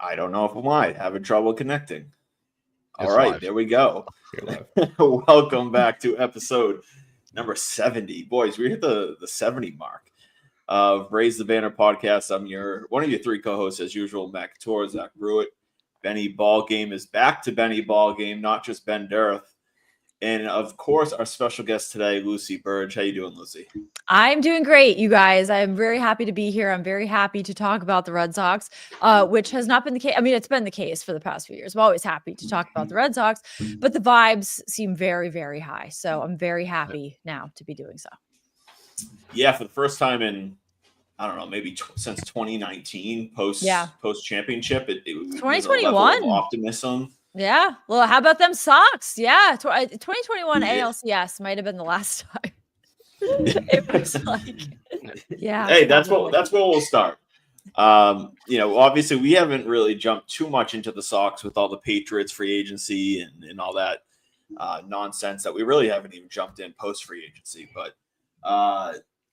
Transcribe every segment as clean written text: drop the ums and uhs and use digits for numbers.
I don't know if I'm live. Having trouble connecting. All It's right, live. there we go. Welcome back to episode number 70. Boys, we hit the 70 mark of Raise the Banner podcast. I'm one of your three co-hosts as usual, Mac Couture, Zach Brewitt. Benny Ballgame is back to Benny Ballgame, not just Ben Durth. And of course, our special guest today, Lucy Burdge. How you doing, Lucy? I'm doing great, you guys. I'm very happy to be here. I'm very happy to talk about the Red Sox, which has not been the case. I mean, it's been the case for the past few years. I'm always happy to talk about the Red Sox, but the vibes seem very, very high. So I'm very happy now to be doing so. Yeah, for the first time in, I don't know, maybe since 2019, post championship, it was 2021 a level of optimism. Yeah. Well, how about them Sox? Yeah. 2021 ALCS might have been the last time. It was like, yeah. Hey, that's where we'll start. Obviously we haven't really jumped too much into the Sox with all the Patriots free agency and all that nonsense that we really haven't even jumped in post free agency. But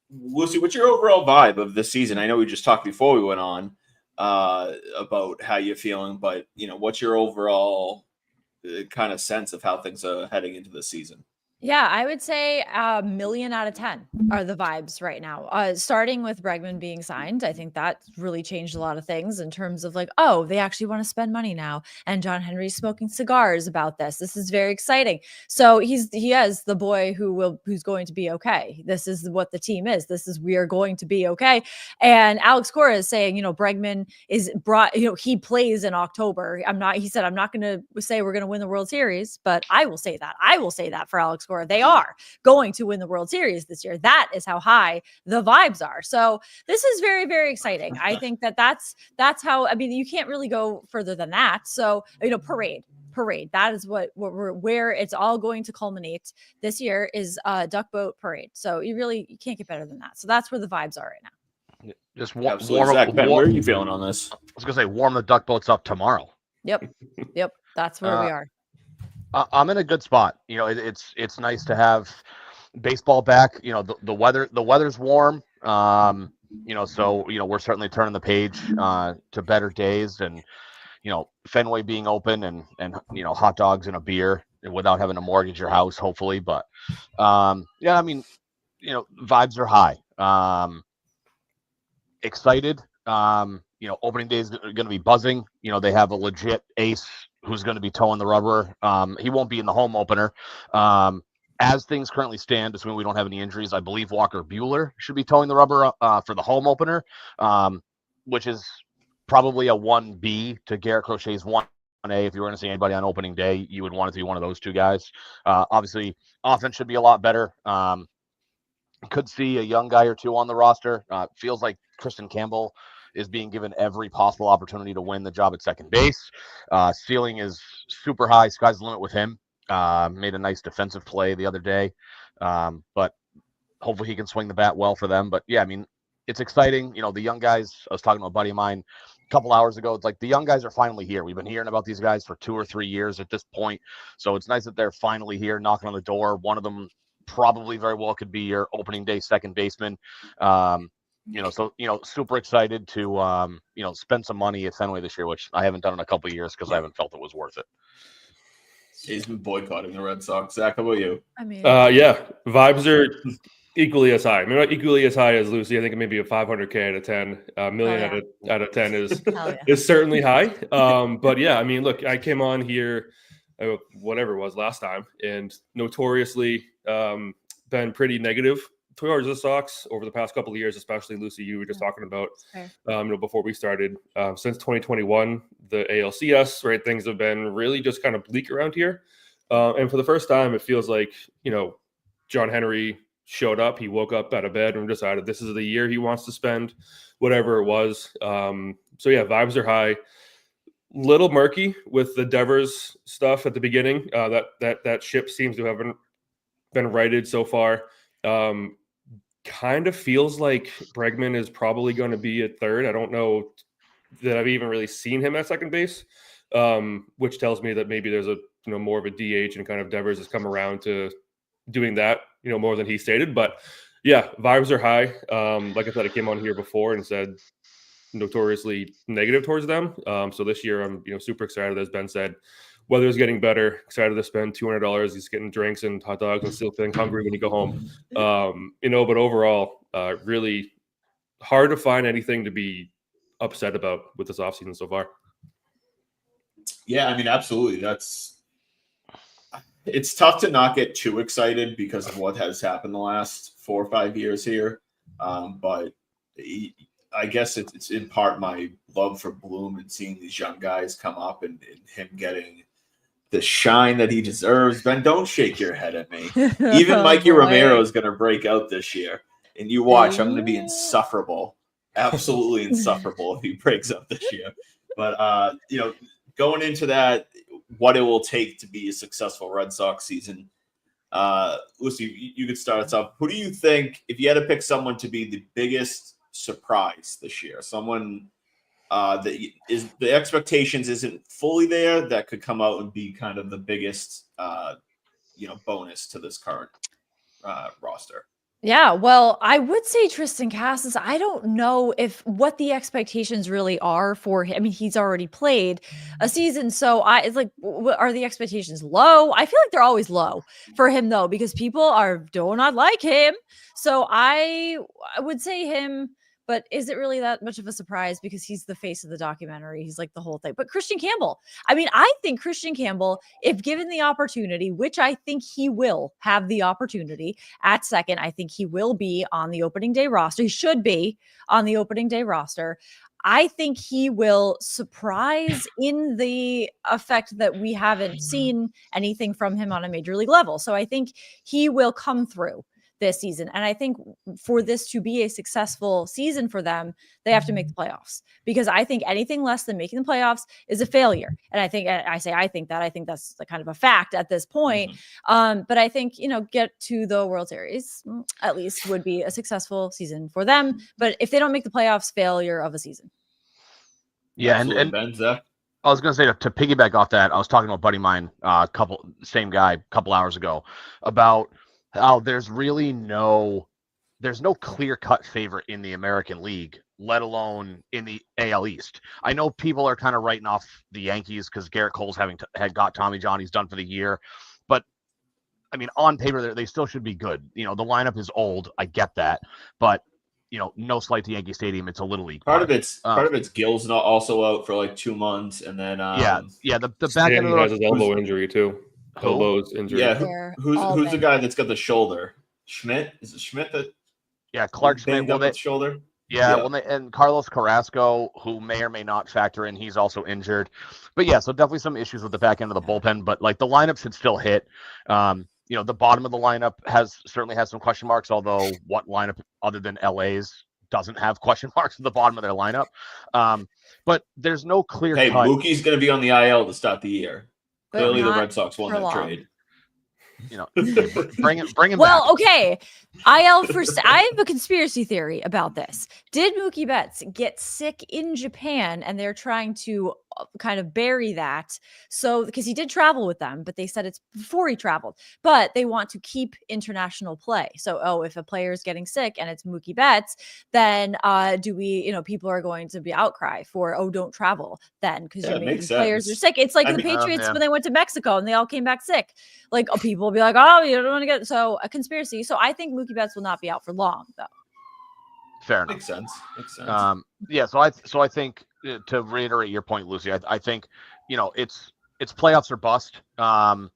Lucy, what's your overall vibe of this season? I know we just talked before we went on about how you're feeling, but what's your overall kind of sense of how things are heading into the season? Yeah, I would say 1,000,000 out of 10 are the vibes right now. Starting with Bregman being signed, I think that really changed a lot of things in terms of like, oh, they actually want to spend money now. And John Henry's smoking cigars about this. This is very exciting. So he is the boy who's going to be okay. This is what the team is. We are going to be okay. And Alex Cora is saying, Bregman is brought, he plays in October. He said, I'm not going to say we're going to win the World Series, but I will say that. I will say that for Alex Cora. They are going to win the World Series this year. That is how high the vibes are. So this is very, very exciting. I think that's how, you can't really go further than that. So, parade. That is where it's all going to culminate this year is Duck Boat Parade. So you can't get better than that. So that's where the vibes are right now. Just warm Zach, Ben, where are you feeling on this? I was going to say, warm the duck boats up tomorrow. Yep. That's where we are. I'm in a good spot. It's nice to have baseball back. The weather's warm. So we're certainly turning the page to better days, and Fenway being open and hot dogs and a beer without having to mortgage your house, hopefully. But vibes are high. Excited. Opening day is going to be buzzing. They have a legit ace who's going to be towing the rubber. He won't be in the home opener. As things currently stand, assuming we don't have any injuries, I believe Walker Buehler should be towing the rubber for the home opener, which is probably a 1B to Garrett Crochet's 1A. If you were going to see anybody on opening day, you would want it to be one of those two guys. Obviously, offense should be a lot better. Could see a young guy or two on the roster. Feels like Kristen Campbell is being given every possible opportunity to win the job at second base. Ceiling is super high. Sky's the limit with him. Made a nice defensive play the other day. But hopefully he can swing the bat well for them. But yeah, it's exciting. The young guys, I was talking to a buddy of mine a couple hours ago. It's like the young guys are finally here. We've been hearing about these guys for 2 or 3 years at this point. So it's nice that they're finally here knocking on the door. One of them probably very well could be your opening day second baseman. Super excited to, spend some money at Fenway this year, which I haven't done in a couple of years because I haven't felt it was worth it. He's been boycotting the Red Sox. Zach, how about you? Vibes are equally as high. Not equally as high as Lucy. I think maybe a 500K out of 10. A million out of 10 is certainly high. But yeah, look, I came on here, whatever it was last time, and notoriously been pretty negative towards the Sox over the past couple of years, especially Lucy, you were just talking about, before we started. Since 2021, the ALCS, right, things have been really just kind of bleak around here. And for the first time, it feels like, John Henry showed up. He woke up out of bed and decided this is the year he wants to spend, whatever it was. Vibes are high. Little murky with the Devers stuff at the beginning. That ship seems to have been righted so far. Kind of feels like Bregman is probably going to be at third. I don't know that I've even really seen him at second base, which tells me that maybe there's a more of a DH and kind of Devers has come around to doing that more than he stated. But yeah, vibes are high. Like I said, I came on here before and said notoriously negative towards them. So this year I'm super excited. As Ben said, weather's getting better. Excited to spend $200. He's getting drinks and hot dogs and still feeling hungry when you go home. But overall, really hard to find anything to be upset about with this offseason so far. Yeah, I mean, absolutely. It's tough to not get too excited because of what has happened the last 4 or 5 years here. But I guess it's in part my love for Bloom and seeing these young guys come up and him getting the shine that he deserves. Ben, don't shake your head at me. Even Mikey Romero is going to break out this year. And you watch, I'm going to be insufferable. Absolutely insufferable if he breaks out this year. But, going into that, what it will take to be a successful Red Sox season. Lucy, you could start us off. Who do you think, if you had to pick someone to be the biggest surprise this year, someone that is the expectations isn't fully there, that could come out and be kind of the biggest, bonus to this current roster? Yeah, well, I would say Tristan Casas. I don't know what the expectations really are for him. I mean, he's already played a season, so it's like, are the expectations low? I feel like they're always low for him though, because people do not like him. So I would say him. But is it really that much of a surprise because he's the face of the documentary? He's like the whole thing. But Christian Campbell, I mean, I think Christian Campbell, if given the opportunity, which I think he will have the opportunity at second, I think he will be on the opening day roster. He should be on the opening day roster. I think he will surprise in the effect that we haven't seen anything from him on a major league level. So I think he will come through this season. And I think for this to be a successful season for them, they have to make the playoffs, because I think anything less than making the playoffs is a failure. And I think that's the kind of a fact at this point. But I think, get to the World Series at least would be a successful season for them. But if they don't make the playoffs, failure of a season. Yeah. Absolutely. Ben, Zach? I was going to say, to piggyback off that, I was talking to a buddy of mine, same guy, a couple hours ago, about how there's no clear-cut favorite in the American League, let alone in the AL East. I know people are kind of writing off the Yankees because Garrett Cole's had got Tommy John. He's done for the year. But, I mean, on paper, they still should be good. The lineup is old. I get that. But, no slight to Yankee Stadium. It's a Little League. Part of it's Gill's not also out for like 2 months. And then the back end of has his elbow injury, too. Lowe's injury. Yeah, who's the guy that's got the shoulder? Schmidt? Is it Schmidt that? Yeah, Clark Schmidt. Well, shoulder. Yeah, and Carlos Carrasco, who may or may not factor in, he's also injured. But yeah, so definitely some issues with the back end of the bullpen. But like the lineup should still hit. The bottom of the lineup certainly has some question marks. Although what lineup other than LA's doesn't have question marks at the bottom of their lineup? But there's no clear. Hey, Mookie's going to be on the IL to start the year. But clearly, the Red Sox won that long. trade. Bring him well, back. Okay. I have a conspiracy theory about this. Did Mookie Betts get sick in Japan and they're trying to kind of bury that? So, because he did travel with them, but they said it's before he traveled, but they want to keep international play. So, if a player is getting sick and it's Mookie Betts, then people are going to be outcry for, don't travel then because players are sick. It's like the Patriots when they went to Mexico and they all came back sick. Like people will be like, you don't want to get a conspiracy. So I think Mookie Betts will not be out for long, though. Fair enough. Makes sense. So I think to reiterate your point, Lucy, I think it's playoffs or bust. I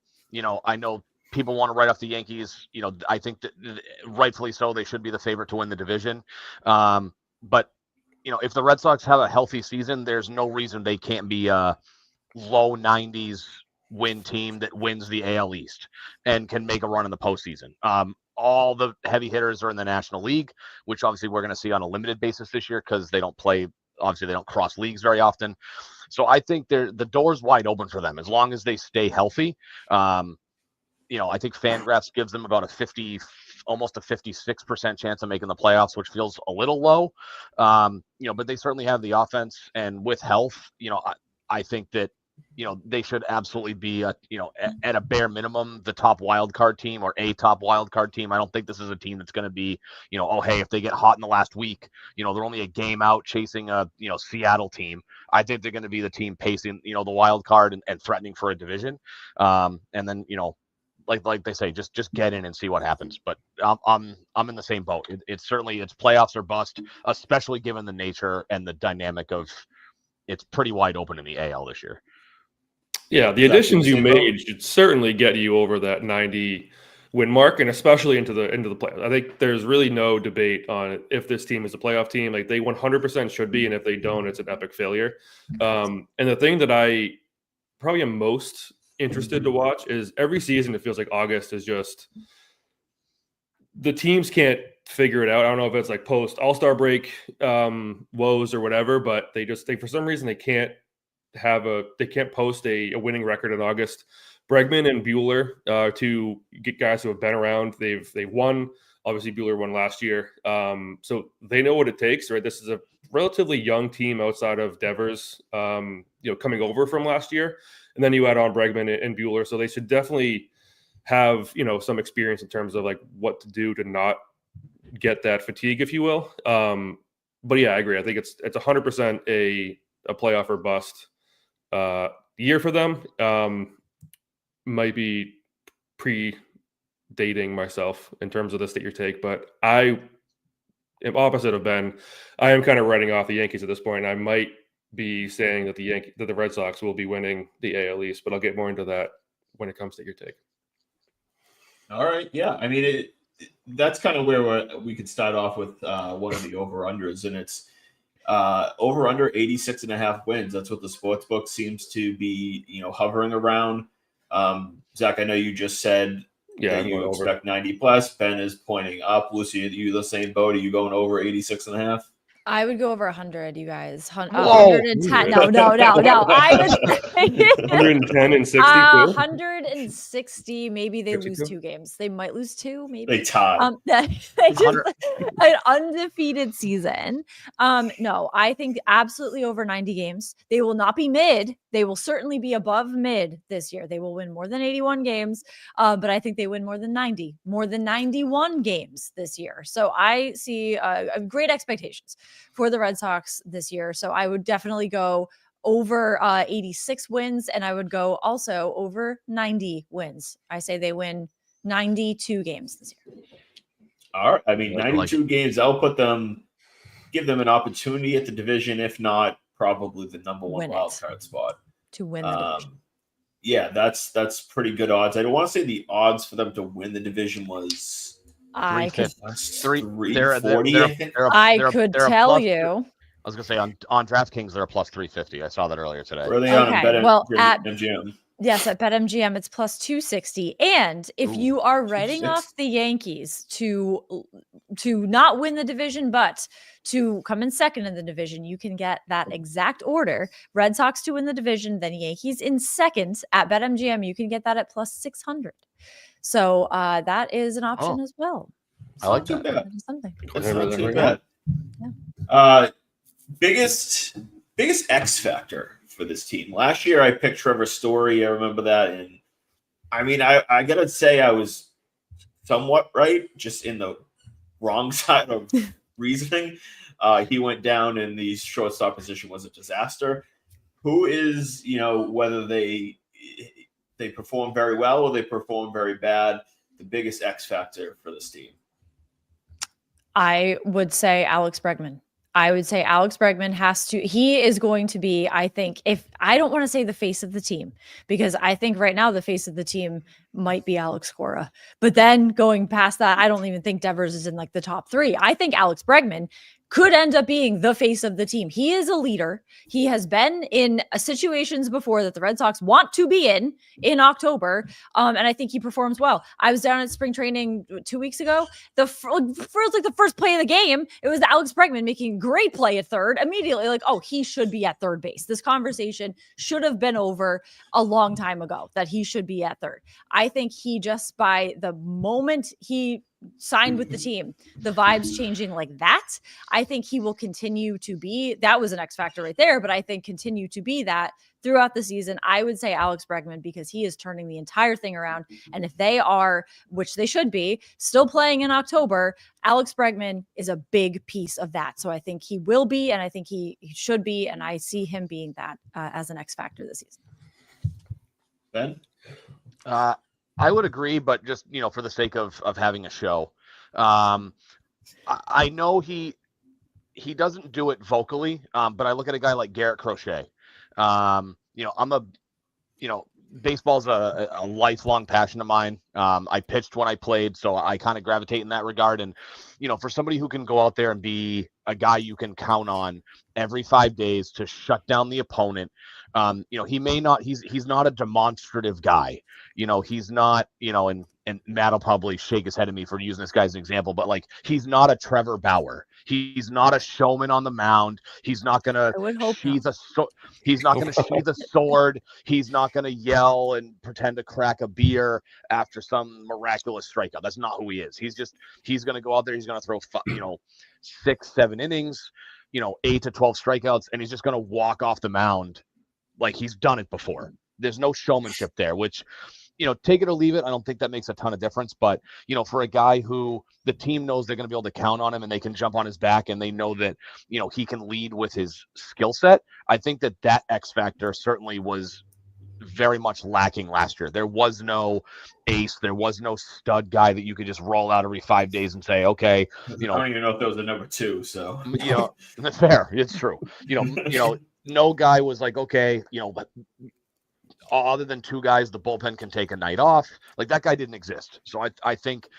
know people want to write off the Yankees. I think that rightfully so, they should be the favorite to win the division. But if the Red Sox have a healthy season, there's no reason they can't be a low 90s win team that wins the AL East and can make a run in the postseason. All the heavy hitters are in the National League, which obviously we're going to see on a limited basis this year because they don't cross leagues very often. So I think the door's wide open for them as long as they stay healthy. I think Fangraphs gives them about almost a 56% chance of making the playoffs, which feels a little low. But they certainly have the offense, and with health, I think that they should absolutely be, at a bare minimum, the top wild card team or a top wild card team. I don't think this is a team that's going to be, oh, hey, if they get hot in the last week, they're only a game out chasing a, Seattle team. I think they're going to be the team pacing, the wild card and threatening for a division. And then, like they say, just get in and see what happens. But I'm in the same boat. It's certainly, it's playoffs or bust, especially given the nature and the dynamic of it's pretty wide open in the AL this year. Yeah, the additions you made should certainly get you over that 90 win mark, and especially into the playoffs. I think there's really no debate on if this team is a playoff team. Like, they 100% should be, and if they don't, it's an epic failure. And the thing that I probably am most interested to watch is every season it feels like August is just the teams can't figure it out. I don't know if it's like post All-Star break woes or whatever, but they just think for some reason they can't post a winning record in August. Bregman and Buehler, two guys who have been around, they've won. Obviously, Buehler won last year, so they know what it takes. Right, this is a relatively young team outside of Devers, coming over from last year, and then you add on Bregman and Buehler, so they should definitely have some experience in terms of like what to do to not get that fatigue, if you will. But yeah, I agree. I think it's 100% a playoff or bust year for them. Might be predating myself in terms of this your take, but I am opposite of Ben. I am kind of writing off the Yankees at this point. I might be saying that the Red Sox will be winning the AL East, but I'll get more into that when it comes to your take. All right, yeah. I mean, that's kind of where we could start off with one of the over-unders, and it's over-under 86.5 wins. That's what the sports book seems to be, hovering around. Zach, I know you just said that you expect 90 plus. Ben is pointing up. Lucy, are you the same boat? Are you going over 86.5? I would go over 100, you guys. 110. No. I would 110 and 60. 160. Maybe they 62? lose 2 games. They might lose 2. Maybe they tie. They just an undefeated season. No, I think absolutely over 90 games. They will not be mid. They will certainly be above mid this year. They will win more than 81 games. But I think they win more than 90, more than 91 games this year. So I see great expectations for the Red Sox this year. So I would definitely go over 86 wins, and I would go also over 90 wins. I say they win 92 games this year. All right. I mean, 92 games, I'll give them an opportunity at the division, if not probably the number one wild card spot. To win the division. Yeah, that's pretty good odds. I don't want to say the odds for them to win the division was I could 340. I could tell you. I was gonna say on DraftKings they're a plus 350. I saw that earlier today. Where are they on at MGM? Yes, at BetMGM it's plus 260. And if you are writing off the Yankees to not win the division, but to come in second in the division, you can get that exact order. Red Sox to win the division, then Yankees in second at BetMGM. You can get that at plus 600. So that is an option as well. So I like that. That is something. That's not too bad. Yeah. Biggest X factor for this team. Last year I picked Trevor Story. I remember that. And I mean, I gotta say I was somewhat right, just in the wrong side of reasoning. He went down and the shortstop position was a disaster. Who is, whether they perform very well or they perform very bad, the biggest X factor for this team? I would say Alex Bregman. He is going to be, I think, I don't want to say the face of the team, because I think right now the face of the team might be Alex Cora. But then going past that, I don't even think Devers is in like the top 3. I think Alex Bregman could end up being the face of the team. He is a leader. He has been in situations before that the Red Sox want to be in October. And I think he performs well. I was down at spring training 2 weeks ago. The first play of the game, it was Alex Bregman making great play at third. Immediately, he should be at third base. This conversation should have been over a long time ago that he should be at third. I think he just, by the moment he signed with the team, the vibes changing like that, I think he will continue to be, that was an X factor right there, but I think continue to be that throughout the season, I would say Alex Bregman, because he is turning the entire thing around. And if they are, which they should be, still playing in October, Alex Bregman is a big piece of that. So I think he will be, and I think he should be, and I see him being that as an X factor this season. Ben? I would agree, but just, for the sake of having a show, I know he doesn't do it vocally, but I look at a guy like Garrett Crochet. Baseball's a lifelong passion of mine. I pitched when I played, so I kind of gravitate in that regard. And, for somebody who can go out there and be a guy you can count on every 5 days to shut down the opponent, he may not, he's not a demonstrative guy. He's not, and Matt will probably shake his head at me for using this guy as an example, but like, he's not a Trevor Bauer. He's not a showman on the mound. He's not going to sheath he's not going to sheath a sword. He's not going to yell and pretend to crack a beer after some miraculous strikeout. That's not who he is. He's going to go out there. He's going to throw, 6-7 innings, 8 to 12 strikeouts, and he's just going to walk off the mound like he's done it before. There's no showmanship there, which, take it or leave it. I don't think that makes a ton of difference, but for a guy who the team knows they're going to be able to count on him and they can jump on his back and they know that, he can lead with his skill set. I think that X factor certainly was very much lacking last year. There was no ace. There was no stud guy that you could just roll out every 5 days and say, okay, I don't even know if there was a number 2. So, that's fair. It's true. No guy was like, okay, but other than 2 guys, the bullpen can take a night off. Like, that guy didn't exist. So I think,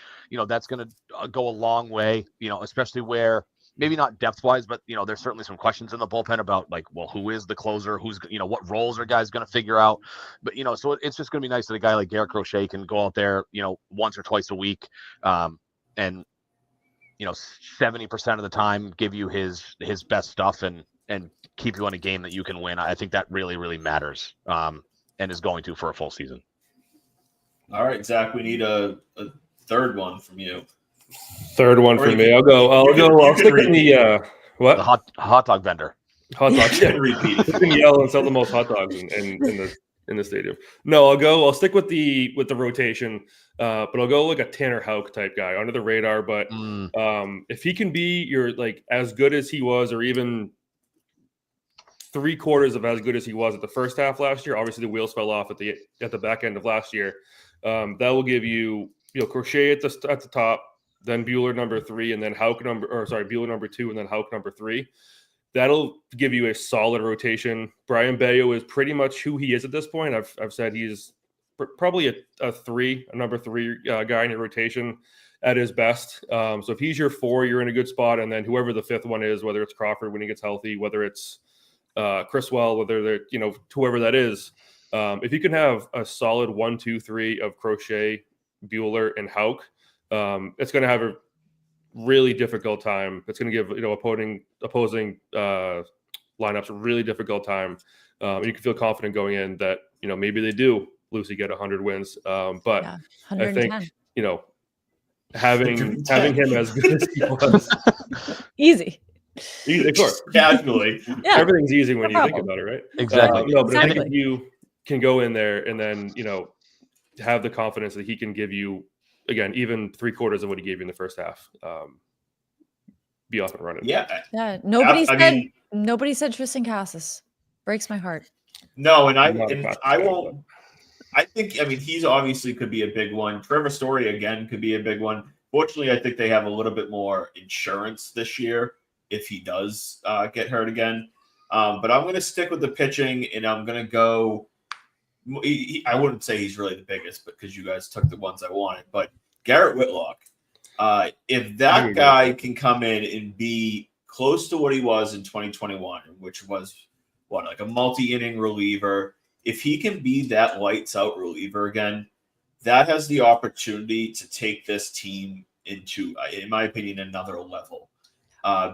that's going to go a long way, especially where maybe not depth wise, but, there's certainly some questions in the bullpen about like, well, who is the closer? Who's, what roles are guys going to figure out? But, so it's just going to be nice that a guy like Garrett Crochet can go out there, once or twice a week. And 70% of the time give you his best stuff and keep you in a game that you can win. I think that really, really matters. And is going to for a full season. All right, Zach, we need a third one from you. Third one from me. I'll stick in the what? The hot dog vendor. Hot dog. You can repeat it. You can yell and sell the most hot dogs in the stadium. No, I'll stick with the rotation, but I'll go like a Tanner Houck type guy under the radar. But if he can be your like as good as he was, or even 3/4 of as good as he was at the first half last year. Obviously, the wheels fell off at the back end of last year. That will give you, Crochet at the top, then Buehler number 3, and then Buehler number 2, and then Houck number 3. That'll give you a solid rotation. Brian Bayo is pretty much who he is at this point. I've said he's probably a number 3 guy in your rotation at his best. So if he's your 4, you're in a good spot. And then whoever the 5th one is, whether it's Crawford when he gets healthy, whether it's Criswell, whether they're, whoever that is, if you can have a solid 1, 2, 3 of Crochet, Buehler, and Houck, it's going to have a really difficult time. It's going to give opposing lineups a really difficult time. You can feel confident going in that maybe they do Lucy get 100 wins, but yeah, I think having him as good as he was easy. Of course, casually. Yeah. Everything's easy when you think about it, right? Exactly. But I think if you can go in there and then, have the confidence that he can give you, again, even 3/4 of what he gave you in the first half, be off and running. Yeah. Nobody said Tristan Cassis. Breaks my heart. No, and I won't. I think, he's obviously could be a big one. Trevor Story, again, could be a big one. Fortunately, I think they have a little bit more insurance this year if he does get hurt again. But I'm going to stick with the pitching, and I'm going to go I wouldn't say he's really the biggest, because you guys took the ones I wanted. But Garrett Whitlock, if that guy can come in and be close to what he was in 2021, which was, like a multi-inning reliever, if he can be that lights-out reliever again, that has the opportunity to take this team into, in my opinion, another level.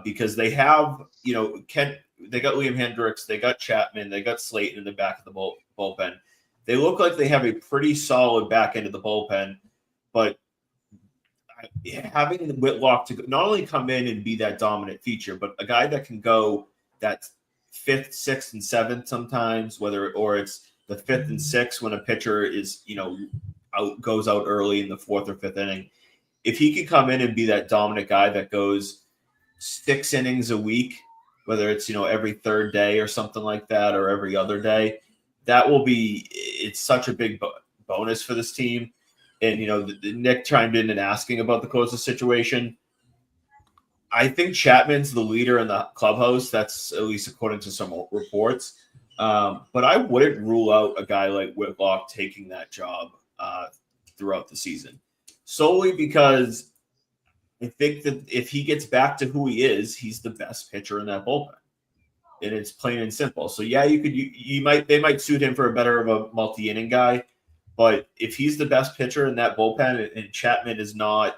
Because they have, they got Liam Hendricks, they got Chapman, they got Slayton in the back of the bullpen. They look like they have a pretty solid back end of the bullpen, but having Whitlock to not only come in and be that dominant feature, but a guy that can go that 5th, 6th, and 7th sometimes, or it's the 5th and 6th when a pitcher is, goes out early in the 4th or 5th inning. If he could come in and be that dominant guy that goes 6 innings a week, whether it's, every 3rd day or something like that, or every other day, it's such a big bonus for this team. And, Nick chimed in and asking about the closer situation. I think Chapman's the leader in the clubhouse. That's at least according to some reports. But I wouldn't rule out a guy like Whitlock taking that job throughout the season, solely because I think that if he gets back to who he is, he's the best pitcher in that bullpen. And it's plain and simple. So yeah, they might suit him for a better of a multi-inning guy. But if he's the best pitcher in that bullpen and Chapman is not,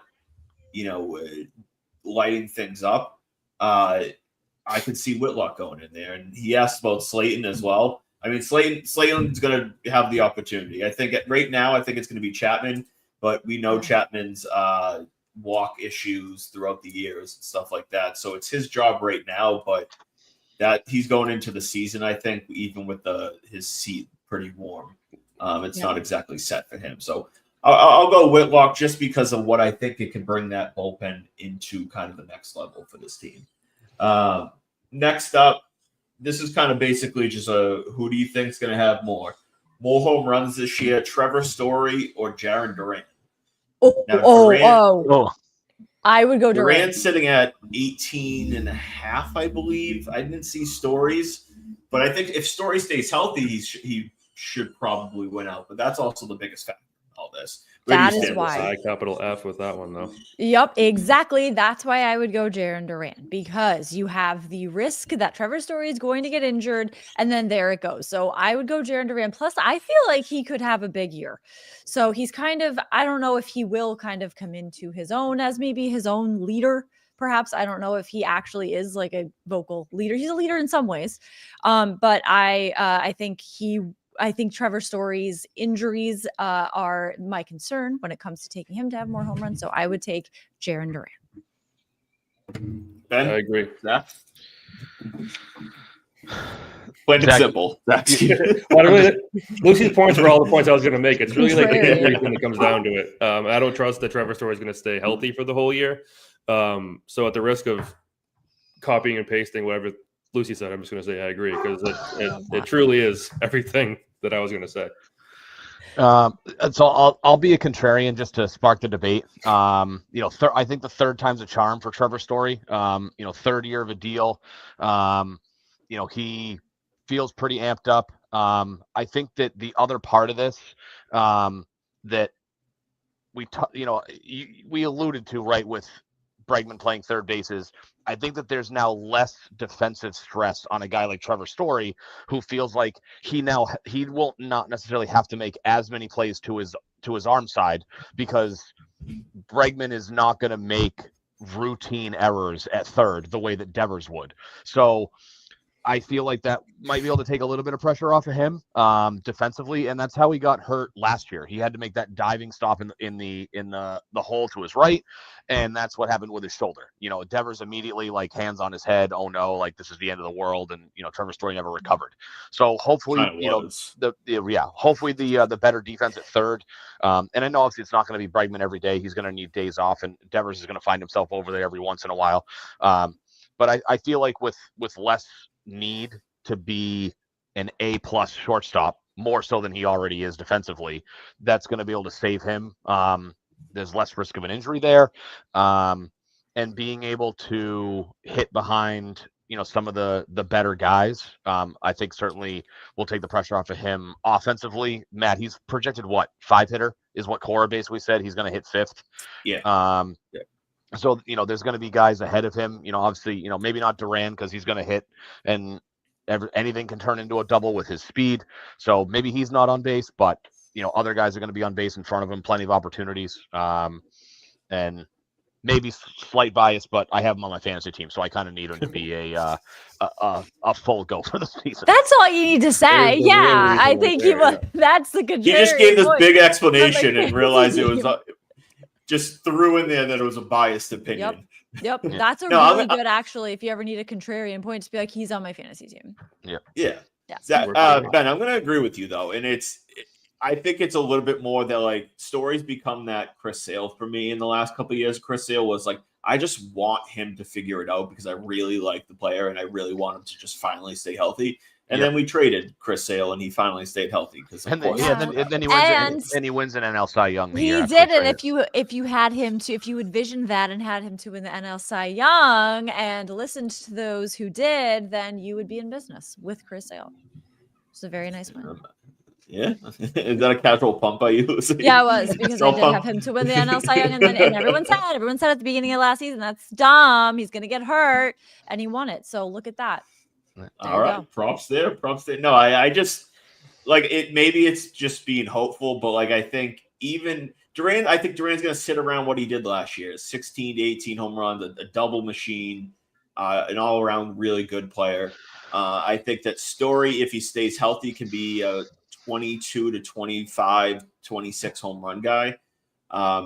lighting things up, I could see Whitlock going in there. And he asked about Slayton as well. I mean, Slayton's going to have the opportunity. I think right now, it's going to be Chapman, but we know Chapman's walk issues throughout the years and stuff like that. So it's his job right now, but that he's going into the season, I think, even with his seat pretty warm. It's not exactly set for him. So I'll go Whitlock just because of what I think it can bring that bullpen into kind of the next level for this team. Next up, this is kind of basically just who do you think is going to have more home runs this year, Trevor Story or Jarren Duran? I would go Duran. Duran's sitting at 18.5, I believe. I didn't see Story's, but I think if Story stays healthy, he should probably win out. But that's also the biggest factor in all this. That is why. I capital F with that one, though. Yep, exactly. That's why I would go Jarren Duran, because you have the risk that Trevor Story is going to get injured, and then there it goes. So I would go Jarren Duran. Plus, I feel like he could have a big year. So he's kind of, I don't know if he will kind of come into his own as maybe his own leader. Perhaps. I don't know if he actually is like a vocal leader. He's a leader in some ways. But I think Trevor Story's injuries are my concern when it comes to taking him to have more home runs. So I would take Jarren Duran. Ben? I agree. Zach? Plain and simple. That's Lucy's points were all the points I was going to make. It's really like the injury when it comes down to it. I don't trust that Trevor Story is going to stay healthy for the whole year. So at the risk of copying and pasting whatever Lucy said, I'm just going to say I agree, because it truly is everything that I was going to say. So I'll be a contrarian just to spark the debate. I think the third time's a charm for Trevor Story. 3rd year of a deal. He feels pretty amped up. I think that the other part of this that we alluded to, right, with Bregman playing third bases, I think that there's now less defensive stress on a guy like Trevor Story, who feels like he will not necessarily have to make as many plays to his arm side, because Bregman is not going to make routine errors at third the way that Devers would. So I feel like that might be able to take a little bit of pressure off of him defensively, and that's how he got hurt last year. He had to make that diving stop in the hole to his right, and that's what happened with his shoulder. Devers immediately like hands on his head. Oh no, like this is the end of the world, and Trevor Story never recovered. So hopefully, hopefully the better defense at third. And I know obviously it's not going to be Bregman every day. He's going to need days off, and Devers is going to find himself over there every once in a while. But I feel like with less need to be an A+ shortstop, more so than he already is defensively, that's going to be able to save him. There's less risk of an injury there, and being able to hit behind some of the better guys, I think certainly will take the pressure off of him offensively. Matt, he's projected 5 hitter is what Cora basically said. He's going to hit 5th. Yeah. So, there's going to be guys ahead of him, obviously, maybe not Duran because he's going to hit and anything can turn into a double with his speed. So maybe he's not on base, but, other guys are going to be on base in front of him, plenty of opportunities. And maybe slight bias, but I have him on my fantasy team, so I kind of need him to be a full go for the season. That's all you need to say. Yeah, I think that's the good. He just gave this big explanation and realized it was just threw in there that it was a biased opinion. Yep, that's a No, really good actually. If you ever need a contrarian point, just be like, he's on my fantasy team. Yeah. Yeah. Ben, I'm going to agree with you though, and I think it's a little bit more that like Story's become that Chris Sale for me in the last couple of years. Chris Sale was like, I just want him to figure it out because I really like the player and I really want him to just finally stay healthy. And then we traded Chris Sale, and he finally stayed healthy because and then he wins and he wins an NL Cy Young. He did it. If you had him to, if you envisioned that and had him to win the NL Cy Young and listened to those who did, then you would be in business with Chris Sale. It's a very nice win. Yeah, is that a casual pump by you? Yeah, it was because I did have him to win the NL Cy Young, and everyone said at the beginning of last season that's dumb. He's gonna get hurt, and he won it. So look at that. All right, props there. No, I just like it. Maybe it's just being hopeful, but like I think even Duran, I think Duran's going to sit around what he did last year: 16 to 18 home runs, a double machine, an all-around really good player. I think that Story, if he stays healthy, can be a 22 to 25, 26 home run guy.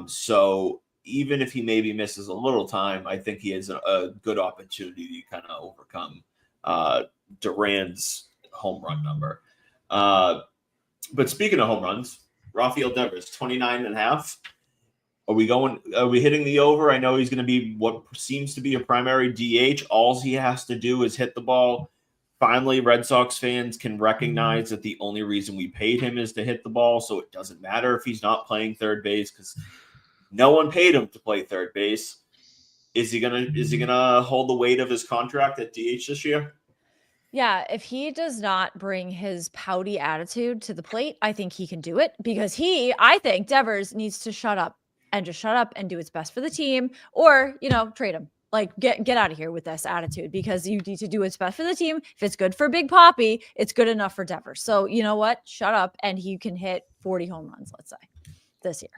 So even if he maybe misses a little time, I think he has a good opportunity to kind of overcome Duran's home run number. But speaking of home runs, Rafael Devers, 29.5. Are we hitting the over? I know he's going to be what seems to be a primary DH. All he has to do is hit the ball. Finally, Red Sox fans can recognize that the only reason we paid him is to hit the ball. So it doesn't matter if he's not playing third base because no one paid him to play third base. Is he gonna hold the weight of his contract at DH this year? Yeah, if he does not bring his pouty attitude to the plate, I think he can do it because I think Devers needs to shut up and do what's best for the team, or trade him. Like get out of here with this attitude because you need to do what's best for the team. If it's good for Big Poppy, it's good enough for Devers. So you know what? Shut up, and he can hit 40 home runs, let's say, this year.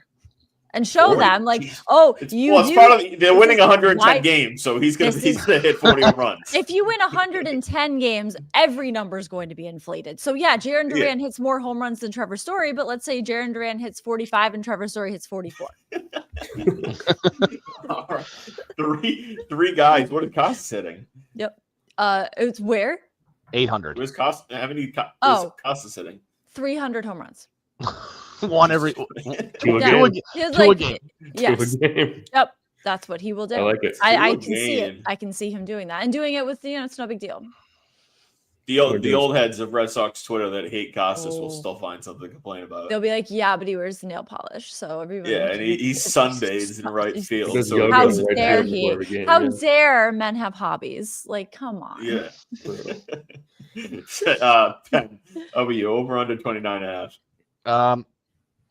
And show them like, it's part of they're winning 110 games, so he's gonna hit 40 runs. If you win 110 games, every number is going to be inflated. So yeah, Jarren Duran hits more home runs than Trevor Story, but let's say Jarren Duran hits 45 and Trevor Story hits 44. All right. Three guys. What is Costas hitting? Yep. It's where 800. Where's Costas? How many? Costas hitting 300 home runs. One every two a game. Yes. Yep. That's what he will do. I like it. I can see it. I can see him doing that and doing it with it's no big deal. The old heads of Red Sox Twitter that hate Costas will still find something to complain about. They'll be like, yeah, but he wears nail polish, so everybody. Yeah, and he sunbathes in right field. So how dare he? How dare men have hobbies? Like, come on. Yeah. Pen, over you, over under 29.5.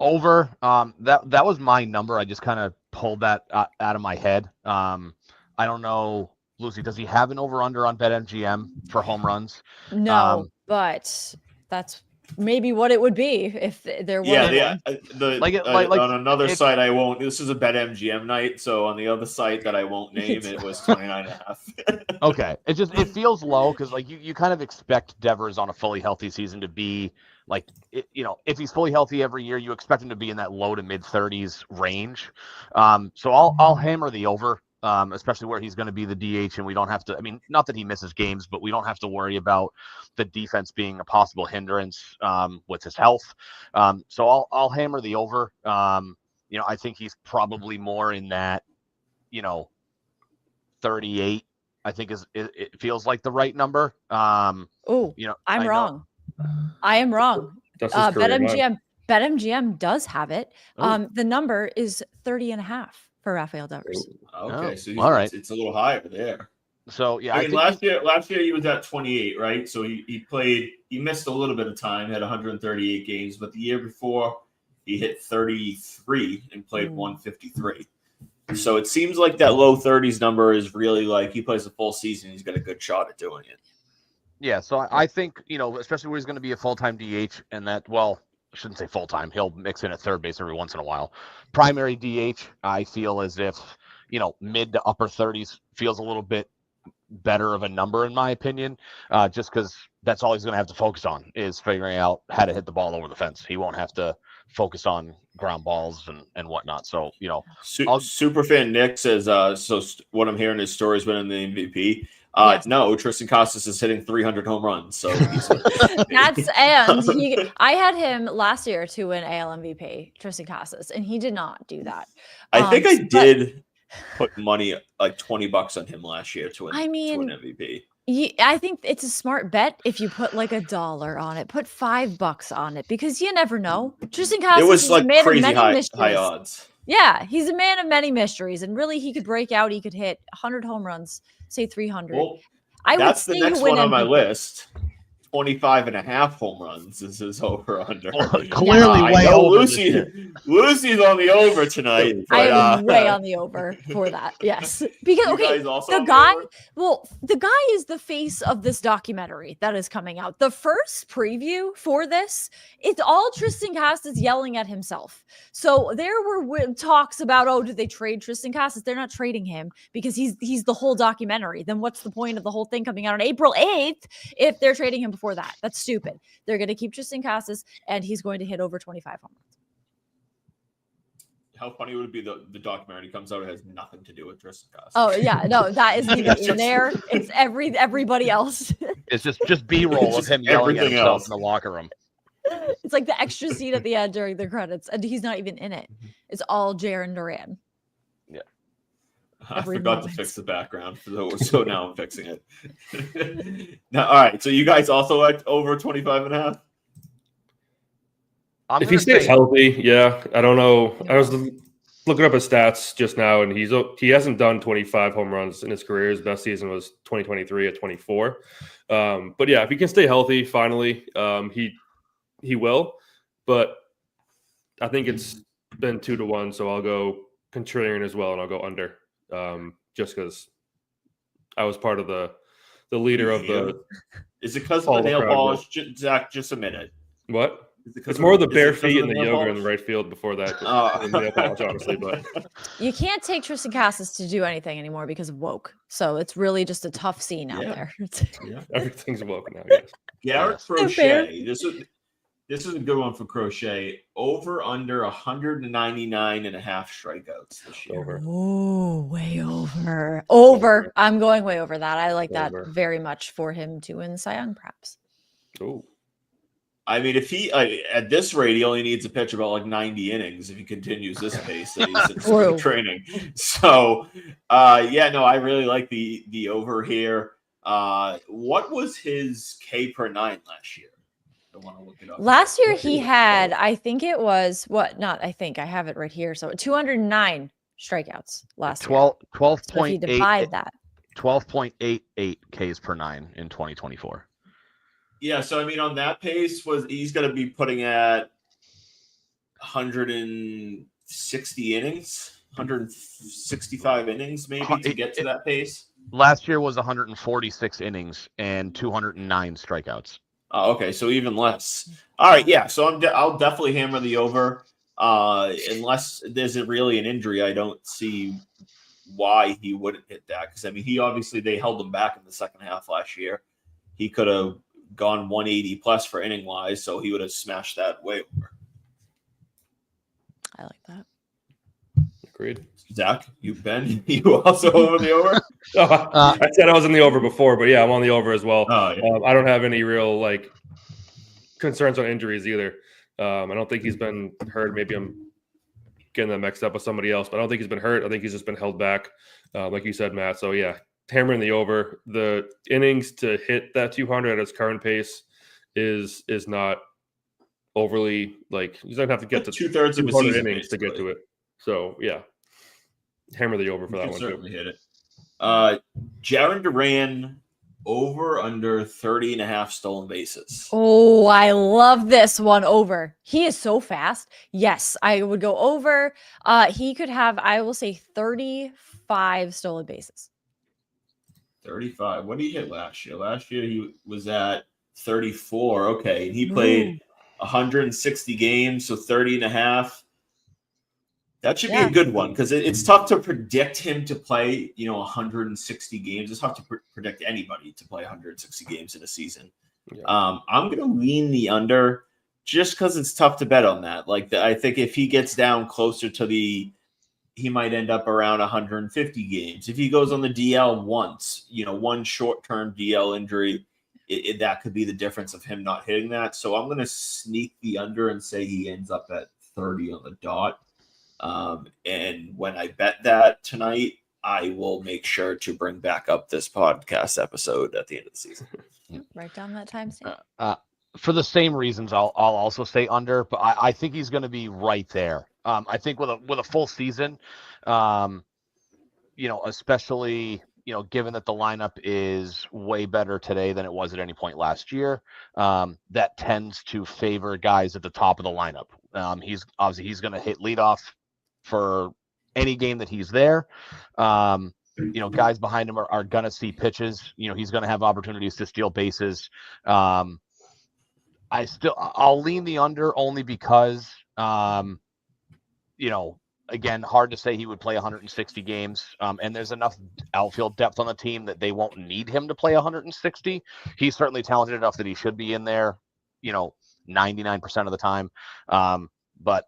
Over. That was my number. I just kind of pulled that out of my head. I don't know, Lucy. Does he have an over/under on BetMGM for home runs? No, but that's maybe what it would be if there were. Yeah, on another site I won't. This is a BetMGM night, so on the other site that I won't name, it was 29.5. Okay, it feels low because like you kind of expect Devers on a fully healthy season to be. Like, if he's fully healthy every year, you expect him to be in that low to mid 30s range. So I'll hammer the over, especially where he's going to be the DH, and we don't have to. I mean, not that he misses games, but we don't have to worry about the defense being a possible hindrance with his health. So I'll hammer the over. I think he's probably more in that, 38. I think it feels like the right number. I'm wrong. I am wrong. BetMGM does have it. The number is 30.5 for Rafael Devers. Okay, so all right. It's a little higher there. So yeah, I mean, last year he was at 28, right? So he missed a little bit of time, had 138 games, but the year before he hit 33 and played 153. So it seems like that low 30s number is really like he plays a full season, he's got a good shot at doing it. Yeah, so I think, especially where he's going to be a full-time DH and that, well, I shouldn't say full-time. He'll mix in at third base every once in a while. Primary DH, I feel as if, mid to upper 30s feels a little bit better of a number in my opinion, just because, that's all he's going to have to focus on is figuring out how to hit the ball over the fence. He won't have to focus on ground balls and whatnot. So, Superfan Nick says, what I'm hearing is Story's winning the MVP. Yes. No, Tristan Casas is hitting 300 home runs. So I had him last year to win AL MVP, Tristan Casas, and he did not do that. I think I did put money like $20 on him last year to win MVP. I think it's a smart bet if you put like $1 on it. Put $5 on it because you never know. Tristan Casas it was like is a man crazy of many high odds. Yeah, he's a man of many mysteries, and really, he could break out. He could hit 100 home runs, say 300. Well, that's the next one on my list. 25.5 home runs is his over under. Clearly way over. Lucy's on the over tonight. I am way on the over for that. Yes, because the guy is the face of this documentary that is coming out. The first preview for this, it's all Tristan Casas yelling at himself. So there were talks about, did they trade Tristan Casas? They're not trading him because he's the whole documentary. Then what's the point of the whole thing coming out on April 8th if they're trading him before that? That's stupid. They're going to keep Tristan Casas, and he's going to hit over 25 home runs. How funny would it be the documentary comes out, it has nothing to do with Tristan Casas. Oh yeah, no, that isn't even in there. It's everybody else. It's just B-roll of him yelling at himself in the locker room. It's like the extra scene at the end during the credits, and he's not even in it. It's all Jarren Duran. Yeah. I forgot to fix the background, so now I'm fixing it. Now, all right. So you guys also at over 25.5? If he stays healthy, yeah. I don't know. I was looking up his stats just now, and he hasn't done 25 home runs in his career. His best season was 2023 at 24. But yeah, if he can stay healthy, finally, he will. But I think it's been 2-1, so I'll go contrarian as well, and I'll go under. Just because I was part of the leader of the. Is it because of the nail polish, Zach? Just a minute. What? It's more of the bare feet and the yoga in the right field before that. Nail polish, honestly, but you can't take Tristan Casas to do anything anymore because of woke. So it's really just a tough scene out there. Everything's woke now. Yes. Garrett Crochet. This is a good one for Crochet. Over under 199.5 strikeouts this year. Oh, way over. Over. I'm going way over that. I like that very much for him to win Cy Young, perhaps. Oh. I mean, if he at this rate, he only needs to pitch about like 90 innings if he continues this pace that he's in spring training. So, I really like the over here. What was his K per 9 last year? I want to look it up. Last year he had, I think it was I have it right here. So 209 strikeouts last year. 12.8. So if you divide that. 12.88 Ks per 9 in 2024. Yeah, so I mean, on that pace, he's going to be putting at 160 innings, 165 innings, maybe to get to that pace. Last year was 146 innings and 209 strikeouts. Oh, okay, so even less. All right, yeah. So I'll definitely hammer the over, unless there's really an injury. I don't see why he wouldn't hit that because I mean, they held him back in the second half last year. He could have gone 180 plus for inning wise, so he would have smashed that way over. I like that. Agreed. Zach, you also over the over? I said I was in the over before, but yeah, I'm on the over as well. Oh, yeah. I don't have any real concerns on injuries either. I don't think he's been hurt. Maybe I'm getting that mixed up with somebody else, but I don't think he's been hurt. I think he's just been held back, like you said, Matt. So yeah, hammering the over. The innings to hit that 200 at his current pace is not overly he's gonna have to get to 2/3 of a season innings to get to it. So yeah, hammer the over for that one. Certainly hit it. Jarren Duran over under 30.5 stolen bases. Oh, I love this one over. He is so fast. Yes, I would go over. He could have, I will say, 35 stolen bases. 35. What did he hit last year? Last year he was at 34. Okay, and he played 160 games, so 30.5. That should be a good one because it's tough to predict him to play, 160 games. It's tough to predict anybody to play 160 games in a season. Yeah. I'm going to lean the under just because it's tough to bet on that. Like, I think if he gets down closer to he might end up around 150 games. If he goes on the DL once, one short-term DL injury, that could be the difference of him not hitting that. So I'm going to sneak the under and say he ends up at 30 on the dot. And when I bet that tonight, I will make sure to bring back up this podcast episode at the end of the season. Write down that timestamp. For the same reasons, I'll also say under, but I think he's going to be right there. I think with a full season, especially given that the lineup is way better today than it was at any point last year, that tends to favor guys at the top of the lineup. He's going to hit leadoff for any game that he's there. Guys behind him are going to see pitches. He's going to have opportunities to steal bases. I'll lean the under only because, again, hard to say he would play 160 games. And there's enough outfield depth on the team that they won't need him to play 160. He's certainly talented enough that he should be in there, 99% of the time. But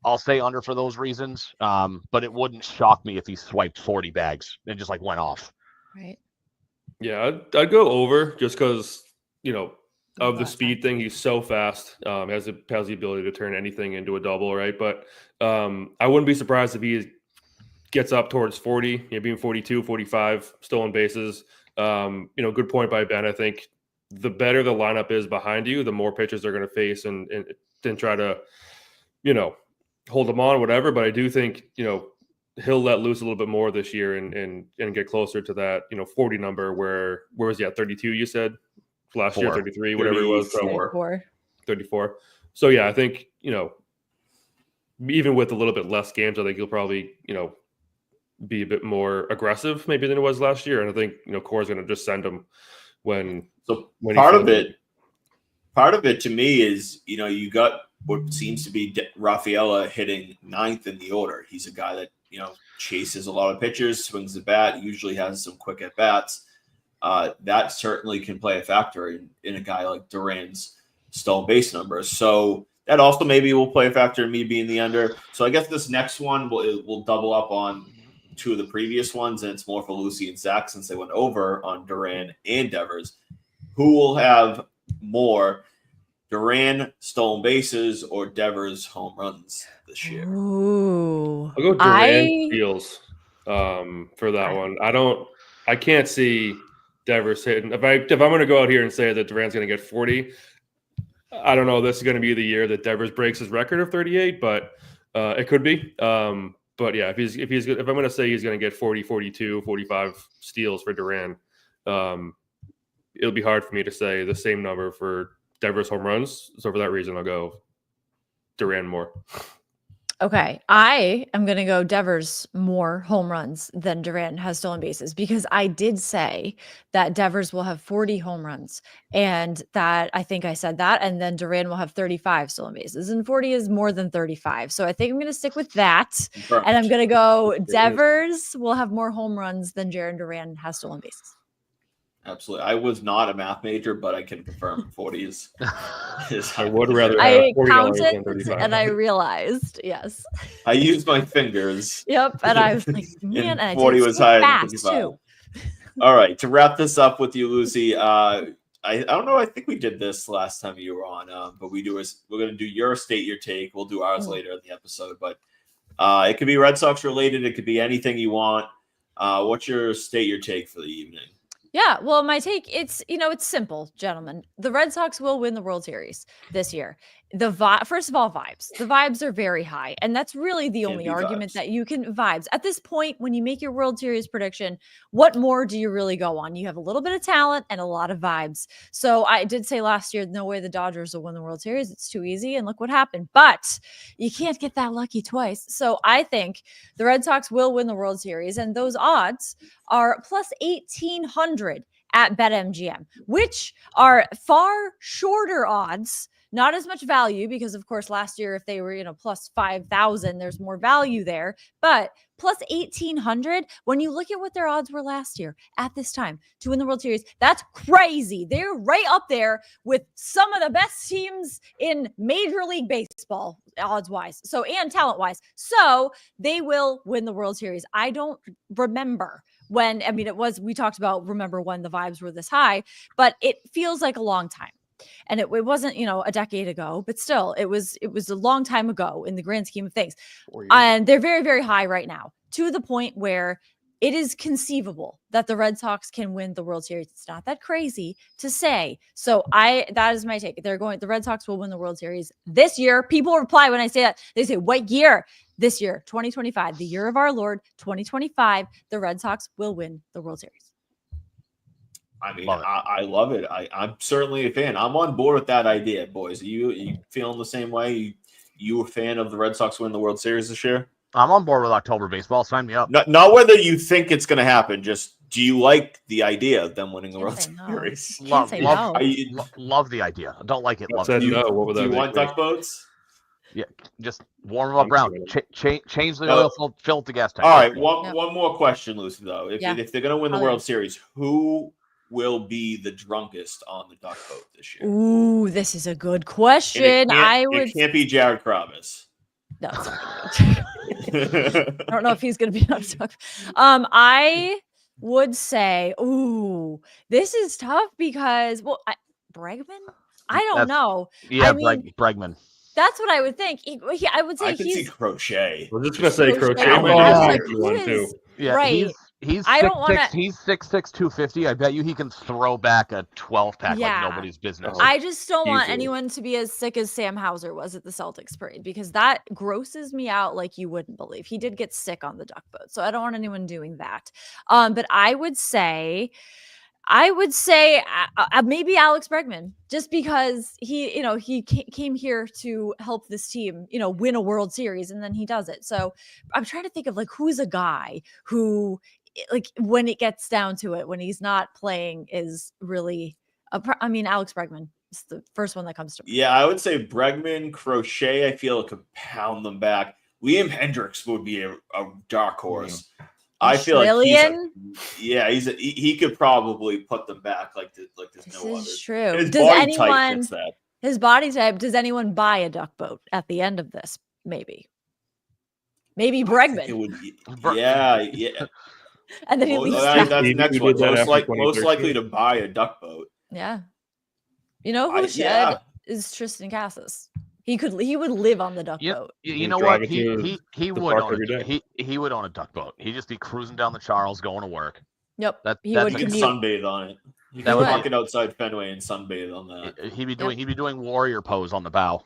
I'll say under for those reasons. But it wouldn't shock me if he swiped 40 bags and just went off. Right. Yeah, I'd go over just because, of the speed thing. He's so fast, has the ability to turn anything into a double, right? But I wouldn't be surprised if he gets up towards 40, maybe even 42, 45 stolen bases. Good point by Ben. I think the better the lineup is behind you, the more pitchers they're going to face and then try to, hold them on, whatever. But I do think, he'll let loose a little bit more this year and get closer to that, 40 number where was he at 32, you said? Last year, 33, whatever it was. 34. So, yeah, I think, even with a little bit less games, I think he'll probably, be a bit more aggressive maybe than it was last year. And I think, Core's going to just send him when part of it to me is, you got what seems to be Rafaela hitting 9th in the order. He's a guy that, chases a lot of pitchers, swings the bat, usually has some quick at bats. That certainly can play a factor in a guy like Duran's stolen base numbers. So that also maybe will play a factor in me being the under. So I guess this next one will double up on two of the previous ones, and it's more for Lucy and Zach since they went over on Duran and Devers. Who will have more, Duran stolen bases or Devers home runs this year? Ooh, I'll go Duran steals for that one. I can't see Devers hitting. If I'm going to go out here and say that Duran's going to get 40, I don't know. This is going to be the year that Devers breaks his record of 38, but it could be. But yeah, if I'm going to say he's going to get 40, 42, 45 steals for Duran, it'll be hard for me to say the same number for Devers home runs. So for that reason, I'll go Duran more. Okay, I am going to go Devers more home runs than Duran has stolen bases because I did say that Devers will have 40 home runs, and that I think I said that, and then Duran will have 35 stolen bases, and 40 is more than 35. So I think I'm going to stick with that, and I'm going to go Devers will have more home runs than Jarren Duran has stolen bases. Absolutely. I was not a math major, but I can confirm 40 is I would rather have I $40 counted than 35. and I realized, yes. I used my fingers. Yep. And I was like, man, and 40 was higher than fast 35. too. All right. To wrap this up with you, Lucy, I don't know. I think we did this last time you were on, but we're going to do your state, your take. We'll do ours later in the episode, but it could be Red Sox related. It could be anything you want. What's your state, your take for the evening? Yeah, well, my take, it's simple, gentlemen. The Red Sox will win the World Series this year. First of all, vibes. The vibes are very high, and that's really the only argument that you can vibes. At this point, when you make your World Series prediction, what more do you really go on? You have a little bit of talent and a lot of vibes. So I did say last year, no way the Dodgers will win the World Series. It's too easy, and look what happened. But you can't get that lucky twice. So I think the Red Sox will win the World Series, and those odds are plus 1,800 at BetMGM, which are far shorter odds. Not as much value because, of course, last year, if they were, plus 5,000, there's more value there. But plus 1,800, when you look at what their odds were last year at this time to win the World Series, that's crazy. They're right up there with some of the best teams in Major League Baseball, odds-wise, and talent-wise. So they will win the World Series. I don't remember when, we talked about, remember when the vibes were this high, but it feels like a long time. And it wasn't, a decade ago, but still, it was a long time ago in the grand scheme of things. And they're very, very high right now, to the point where it is conceivable that the Red Sox can win the World Series. It's not that crazy to say. So that is my take. The Red Sox will win the World Series this year. People reply when I say that. They say, what year? This year, 2025, the year of our Lord, 2025, the Red Sox will win the World Series. I love it. I'm certainly a fan. I'm on board with that idea, boys. Are you feeling the same way? You a fan of the Red Sox win the World Series this year? I'm on board with October baseball. Sign me up. Not whether you think it's going to happen. Just do you like the idea of them winning the World Series? Love the idea. I don't like it. Love it. Do you want duck boats? Yeah, just warm them up around. Change the oil, fill the gas tank. All right, one more question, Lucy. Though, if they're going to win the World Series, who will be the drunkest on the duck boat this year? Ooh, this is a good question. It can't be Jared Kravis. No, it's not. I don't know if he's going to be on duck. I would say, this is tough because, Bregman? I don't know. Yeah, Bregman. That's what I would think. I would say I could see Crochet. We're just gonna say Crochet. Yeah, right. He's 6'6", 250. I bet you he can throw back a 12-pack like nobody's business. I just don't want anyone to be as sick as Sam Hauser was at the Celtics parade, because that grosses me out like you wouldn't believe. He did get sick on the duck boat, so I don't want anyone doing that. But I would say maybe Alex Bregman, just because he came here to help this team, win a World Series, and then he does it. So I'm trying to think of who's a guy who, when it gets down to it, when he's not playing, is really Alex Bregman is the first one that comes to mind. Yeah, I would say Bregman, Crochet. I feel could pound them back. Liam Hendricks would be a dark horse. Yeah. I feel like he could probably put them back like there's no other. This is true. His body type, does anyone buy a duck boat at the end of this? Maybe Bregman. It would yeah. And then he leaves. That's the next one. Most likely to buy a duck boat. Yeah. You know who is Tristan Cassis. He would live on the duck boat. You know what? He would own a duck boat. He'd just be cruising down the Charles going to work. Yep. He could sunbathe on it. He could walk it outside Fenway and sunbathe on that. He'd be doing warrior pose on the bow.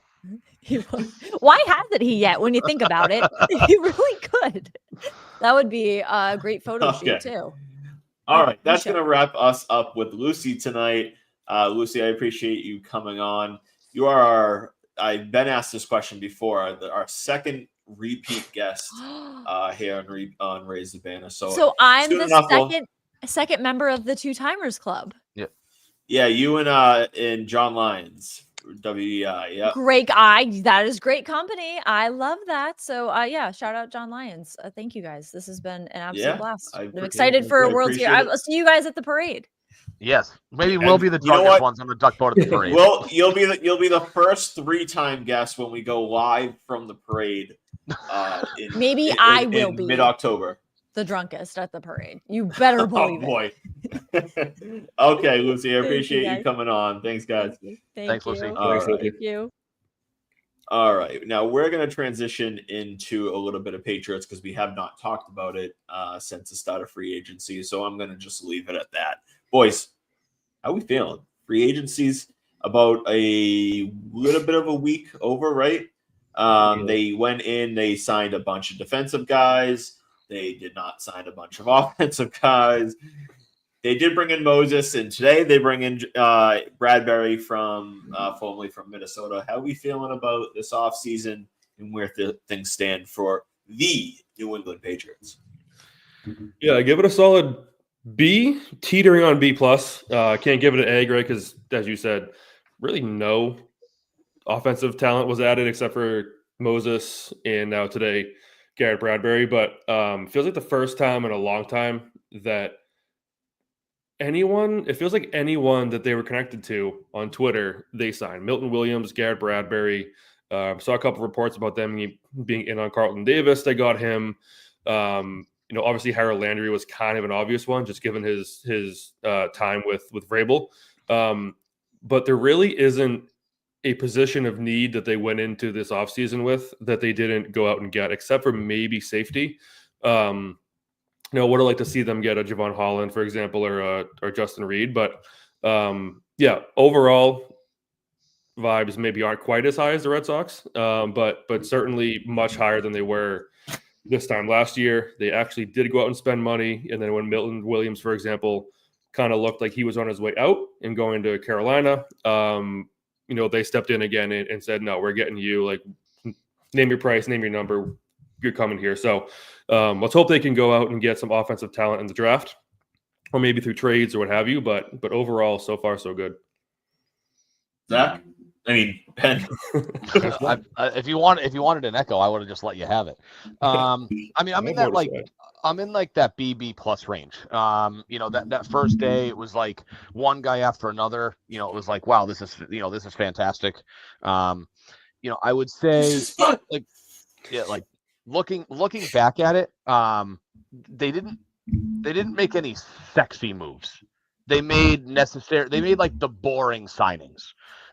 Why hasn't he yet? When you think about it, he really could. That would be a great photo shoot too. All right, that's going to wrap us up with Lucy tonight. Lucy, I appreciate you coming on. You are I've been asked this question before. Our second repeat guest here on Raise the Banner. So I'm the second member of the Two Timers Club. Yeah, you and John Lyons. WEI, yeah. Great guy. That is great company. I love that. So shout out John Lyons. Thank you guys. This has been an absolute blast. I'm excited for a World Series. I'll see you guys at the parade. Maybe we'll be the drunkest ones on the duck boat at the parade. Well, you'll be the first 3-time guest when we go live from the parade. I will be mid-October. The drunkest at the parade. You better believe it. Oh boy. Okay, Lucy, I appreciate you coming on. Thanks, guys. Thanks, Lucy. Thank you. All right. Now we're going to transition into a little bit of Patriots because we have not talked about it since the start of free agency. So I'm going to just leave it at that. Boys, how we feeling? Free agency's about a little bit of a week over, right? They went in, they signed a bunch of defensive guys. They did not sign a bunch of offensive guys. They did bring in Moses, and today they bring in Bradbury formerly from Minnesota. How are we feeling about this offseason and where things stand for the New England Patriots? Yeah, I give it a solid B, teetering on B plus. Can't give it an A, right? Because as you said, really no offensive talent was added except for Moses and now today Garrett Bradbury. But feels like the first time in a long time that it feels like anyone that they were connected to on Twitter, they signed. Milton Williams, Garrett Bradbury. Saw a couple reports about them being in on Carlton Davis. They got him. Obviously Harold Landry was kind of an obvious one, just given his time with Vrabel. But there really isn't a position of need that they went into this offseason with that they didn't go out and get, except for maybe safety. Would have liked to see them get a Javon Holland, for example, or Justin Reed. But overall vibes maybe aren't quite as high as the Red Sox, but certainly much higher than they were this time last year. They actually did go out and spend money. And then when Milton Williams, for example, kind of looked like he was on his way out and going to Carolina, they stepped in again and said, no, we're getting you. Like, name your price, name your number. You're coming here. So let's hope they can go out and get some offensive talent in the draft, or maybe through trades or what have you. But overall, so far, so good. Zach? I mean, Ben. If you wanted an echo, I would have just let you have it. I'm in that BB plus range. That first day it was like one guy after another. It was like, wow, this is fantastic. I would say looking back at it, they didn't make any sexy moves. They made like the boring signings.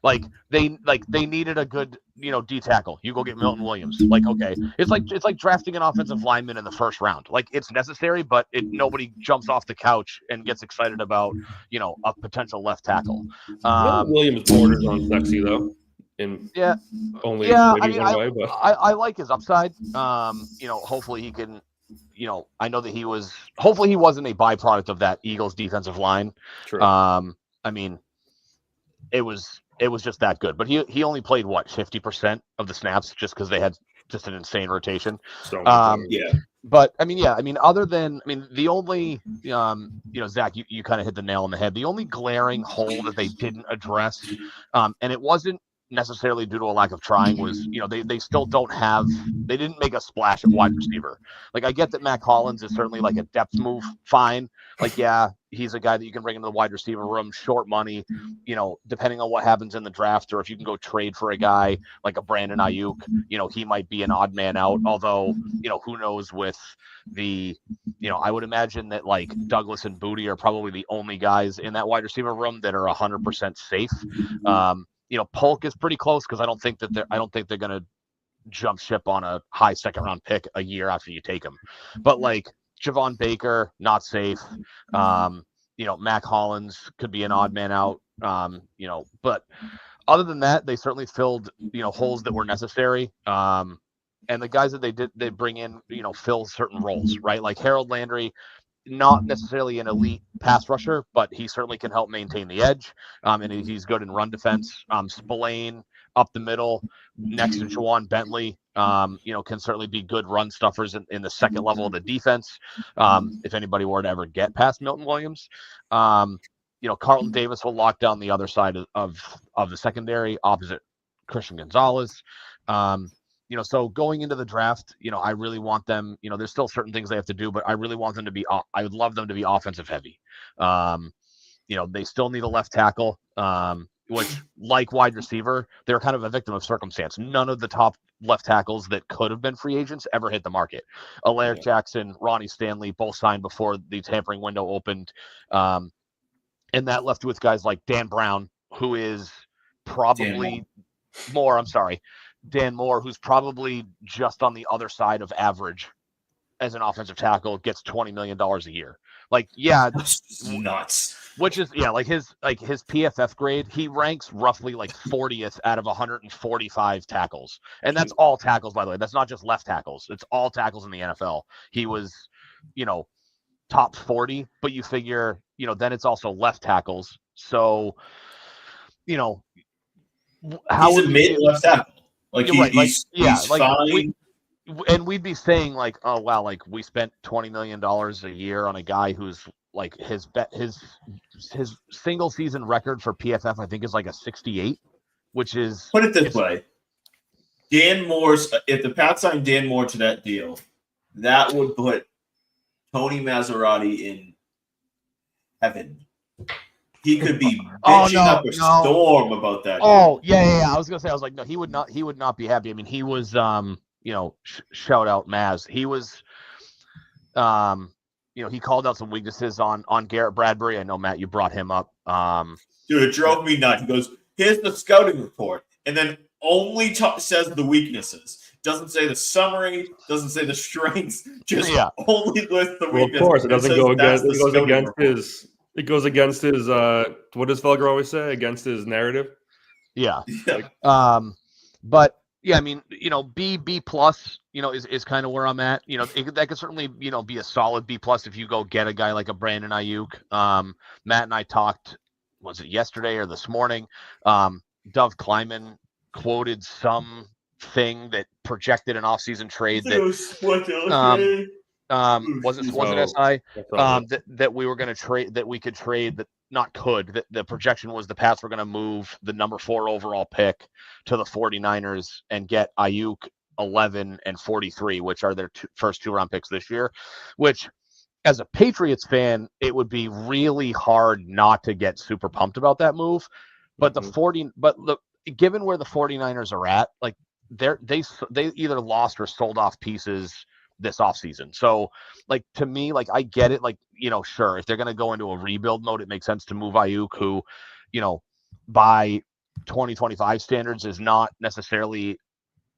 Like they needed a good, D tackle. You go get Milton Williams. Like, okay. It's like drafting an offensive lineman in the first round. Like, it's necessary, but nobody jumps off the couch and gets excited about, a potential left tackle. Williams borders on sexy though. I like his upside. Hopefully he can, I know that hopefully he wasn't a byproduct of that Eagles defensive line. True. It was just that good, but he only played 50% of the snaps just because they had just an insane rotation. So But other than the only Zach, you kind of hit the nail on the head. The only glaring hole that they didn't address, and it wasn't necessarily due to a lack of trying, was they still they didn't make a splash at wide receiver. Like, I get that Mac Hollins is certainly like a depth move, fine. Like, yeah, he's a guy that you can bring into the wide receiver room, short money, depending on what happens in the draft, or if you can go trade for a guy like a Brandon Ayuk, he might be an odd man out. Although, who knows with the, I would imagine that like Douglas and Booty are probably the only guys in that wide receiver room that are 100% safe. Polk is pretty close because I don't think they're going to jump ship on a high second round pick a year after you take him. But like Javon Baker, not safe. Mac Hollins could be an odd man out. But other than that, they certainly filled, holes that were necessary. And the guys that they bring in, fill certain roles, right? Like Harold Landry, not necessarily an elite pass rusher, but he certainly can help maintain the edge. And he's good in run defense. Spillane up the middle next to Juwan Bentley, can certainly be good run stuffers in the second level of the defense. If anybody were to ever get past Milton Williams, Carlton Davis will lock down the other side of the secondary opposite Christian Gonzalez. So going into the draft, I really want them, there's still certain things they have to do, but I really want them to be, I would love them to be offensive heavy. They still need a left tackle, which, like wide receiver, they're kind of a victim of circumstance. None of the top left tackles that could have been free agents ever hit the market. Alaire Jackson, Ronnie Stanley, both signed before the tampering window opened. And that left with guys like Dan Brown, who is probably Dan Moore, who's probably just on the other side of average as an offensive tackle, gets $20 million a year. Like, yeah, that's nuts. Which is, like his PFF grade, he ranks roughly like 40th out of 145 tackles. And that's all tackles, by the way. That's not just left tackles. It's all tackles in the NFL. He was, top 40, but you figure, then it's also left tackles. So, how he's a mid left tackle. Like, he's fine. And we'd be saying like, oh wow, like we spent $20 million a year on a guy who's like his single season record for PFF, I think, is like a 68, which is put it this way. Dan Moore's, if the Pats signed Dan Moore to that deal, that would put Tony Maserati in heaven. He could be bitching up a storm about that. Oh, yeah. I was gonna say, I was like, no, he would not be happy. I mean, he was, shout out Maz. He was, he called out some weaknesses on Garrett Bradbury. I know, Matt, you brought him up. Dude, it drove me nuts. He goes, "Here's the scouting report," and then only says the weaknesses. Doesn't say the summary. Doesn't say the strengths. Just only lists the weaknesses. Of course, it doesn't go against. It goes against his. It goes against his. What does Felger always say? Against his narrative. Yeah. But yeah, I mean, B plus, is kind of where I'm at. That could certainly, be a solid B plus if you go get a guy like a Brandon Ayuk. Matt and I talked. Was it yesterday or this morning? Dov Kleiman quoted something that projected an offseason trade that was it SI that we were going to trade, that we could trade, that not could, that the projection was the Pats were going to move the number 4 overall pick to the 49ers and get Ayuk 11 and 43, which are their first 2-round picks this year, which as a Patriots fan, it would be really hard not to get super pumped about that move. But given where the 49ers are at, like they either lost or sold off pieces this offseason. So like, to me, like, I get it. Like, sure, if they're going to go into a rebuild mode, it makes sense to move Ayuk, who, by 2025 standards is not necessarily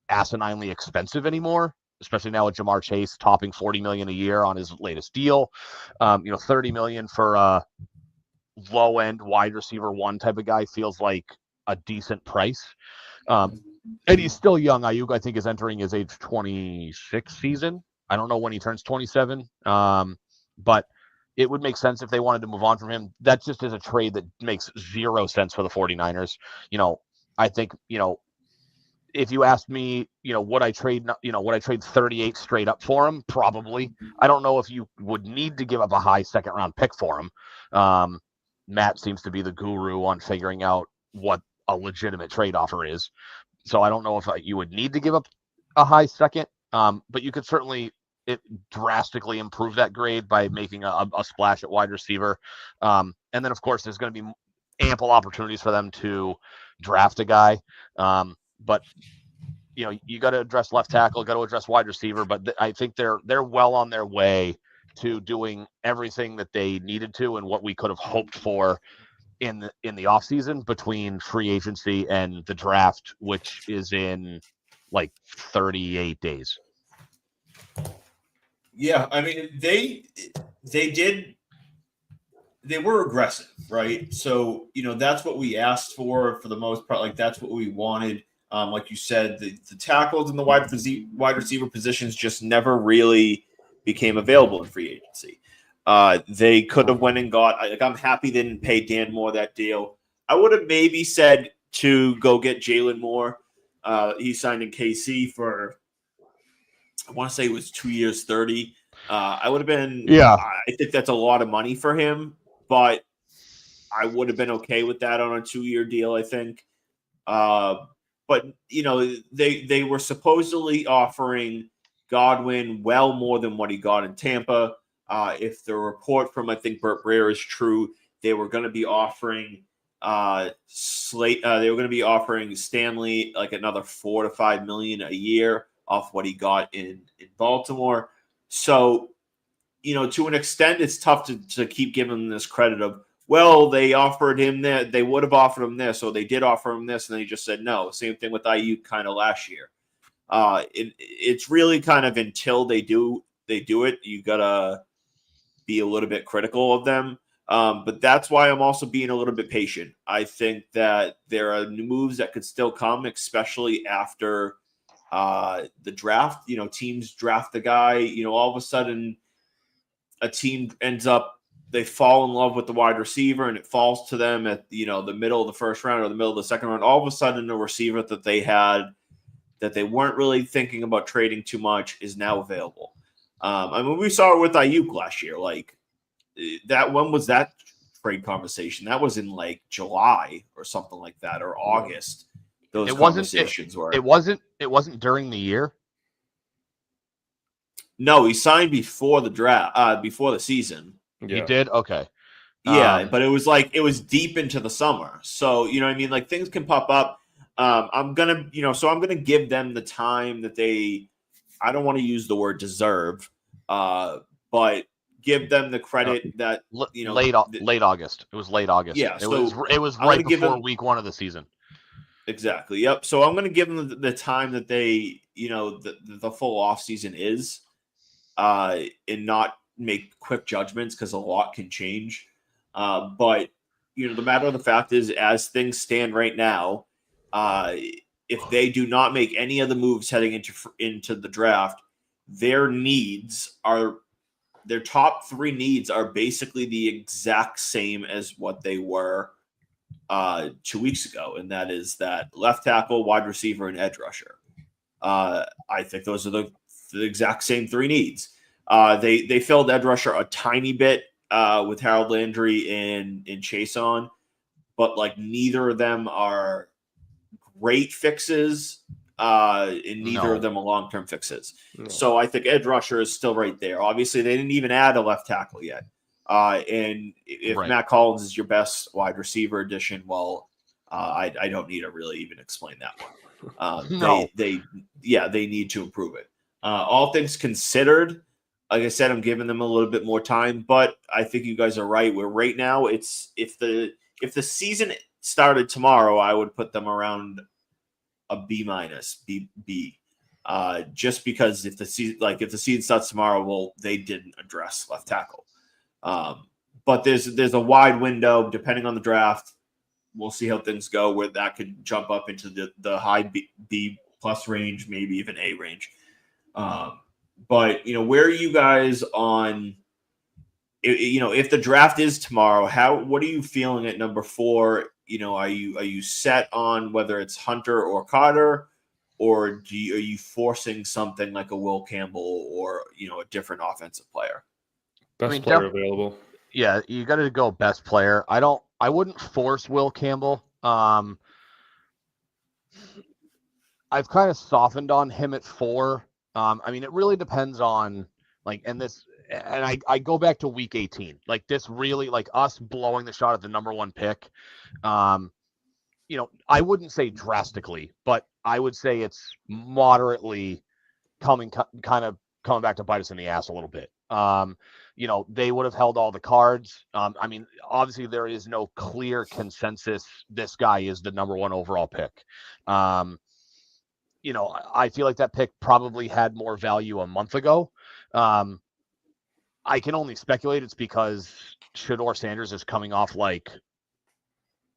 asininely expensive anymore, especially now with Jamar Chase topping $40 million a year on his latest deal. $30 million for a low end wide receiver 1 type of guy feels like a decent price. And he's still young. Ayuk, I think, is entering his age 26 season. I don't know when he turns 27. But it would make sense if they wanted to move on from him. That just is a trade that makes zero sense for the 49ers. I think, if you asked me, would I trade 38 straight up for him? Probably. I don't know if you would need to give up a high 2nd round pick for him. Matt seems to be the guru on figuring out what a legitimate trade offer is. So I don't know if you would need to give up a high 2nd, but you could certainly drastically improve that grade by making a splash at wide receiver. And then, of course, there's going to be ample opportunities for them to draft a guy. But you got to address left tackle, got to address wide receiver. But I think they're well on their way to doing everything that they needed to and what we could have hoped for in the offseason between free agency and the draft, which is in like 38 days. Yeah, I mean, they were aggressive, right? So, that's what we asked for the most part. Like, that's what we wanted. Like you said, the tackles and the wide receiver positions just never really became available in free agency. They could have went and got, I'm happy they didn't pay Dan Moore that deal. I would have maybe said to go get Jalen Moore. He signed in KC for, I want to say it was 2 years, 30. I would have been, I think that's a lot of money for him, but I would have been okay with that on a 2-year deal, I think. But, they were supposedly offering Godwin well more than what he got in Tampa. If the report from, I think, Burt Breer is true, they were going to be offering Stanley like another $4 to $5 million a year off what he got in Baltimore. So, to an extent, it's tough to keep giving them this credit of, well, they offered him that, they would have offered him this, so they did offer him this, and then he just said no. Same thing with Ayuk kind of last year. It's really kind of until they do it, you gotta be a little bit critical of them. But that's why I'm also being a little bit patient. I think that there are moves that could still come, especially after the draft. Teams draft the guy. All of a sudden, a team ends up, they fall in love with the wide receiver, and it falls to them at the middle of the first round or the middle of the second round. All of a sudden, the receiver that they had that they weren't really thinking about trading too much is now available. We saw it with Ayuk last year. Like, when was that trade conversation? That was in like July or something like that, or August. Those conversations were. It wasn't during the year. No, he signed before the draft, before the season. Yeah. He did? Okay. Yeah, but it was deep into the summer. So, you know what I mean? Like, things can pop up. I'm gonna give them the time that I don't want to use the word deserve, but give them the credit that late August. It was late August. Yeah, it was right before week 1 of the season. Exactly. Yep. So I'm going to give them the time that they, the full off season is, and not make quick judgments because a lot can change. But the matter of the fact is, as things stand right now, if they do not make any of the moves heading into the draft, their top 3 needs are basically the exact same as what they were 2 weeks ago, and that is that left tackle, wide receiver, and edge rusher. I think those are the exact same 3 needs. They filled edge rusher a tiny bit with Harold Landry and Chase on, but like neither of them are great fixes, and neither of them are long-term fixes. No. So I think edge rusher is still right there. Obviously, they didn't even add a left tackle yet. And if Matt Collins is your best wide receiver addition, well, I don't need to really even explain that one. No. They need to improve it. All things considered, like I said, I'm giving them a little bit more time, but I think you guys are right. Where right now, it's if the season started tomorrow, I would put them around a B-, B. Just because if the season starts tomorrow, well, they didn't address left tackle. But there's a wide window depending on the draft. We'll see how things go, where that could jump up into the high B+ range, maybe even A range. But where are you guys on? If the draft is tomorrow, what are you feeling at number 4? Are you set on whether it's Hunter or Carter, or are you forcing something like a Will Campbell or a different offensive player? Best player available. Yeah, you got to go best player. I wouldn't force Will Campbell. I've kind of softened on him at 4. It really depends on and I go back to week 18. Like, this really, like, us blowing the shot at the number 1 pick. I wouldn't say drastically, but I would say it's moderately coming back to bite us in the ass a little bit. They would have held all the cards. Obviously there is no clear consensus. This guy is the number 1 overall pick. I feel like that pick probably had more value a month ago. I can only speculate it's because Shedeur Sanders is coming off like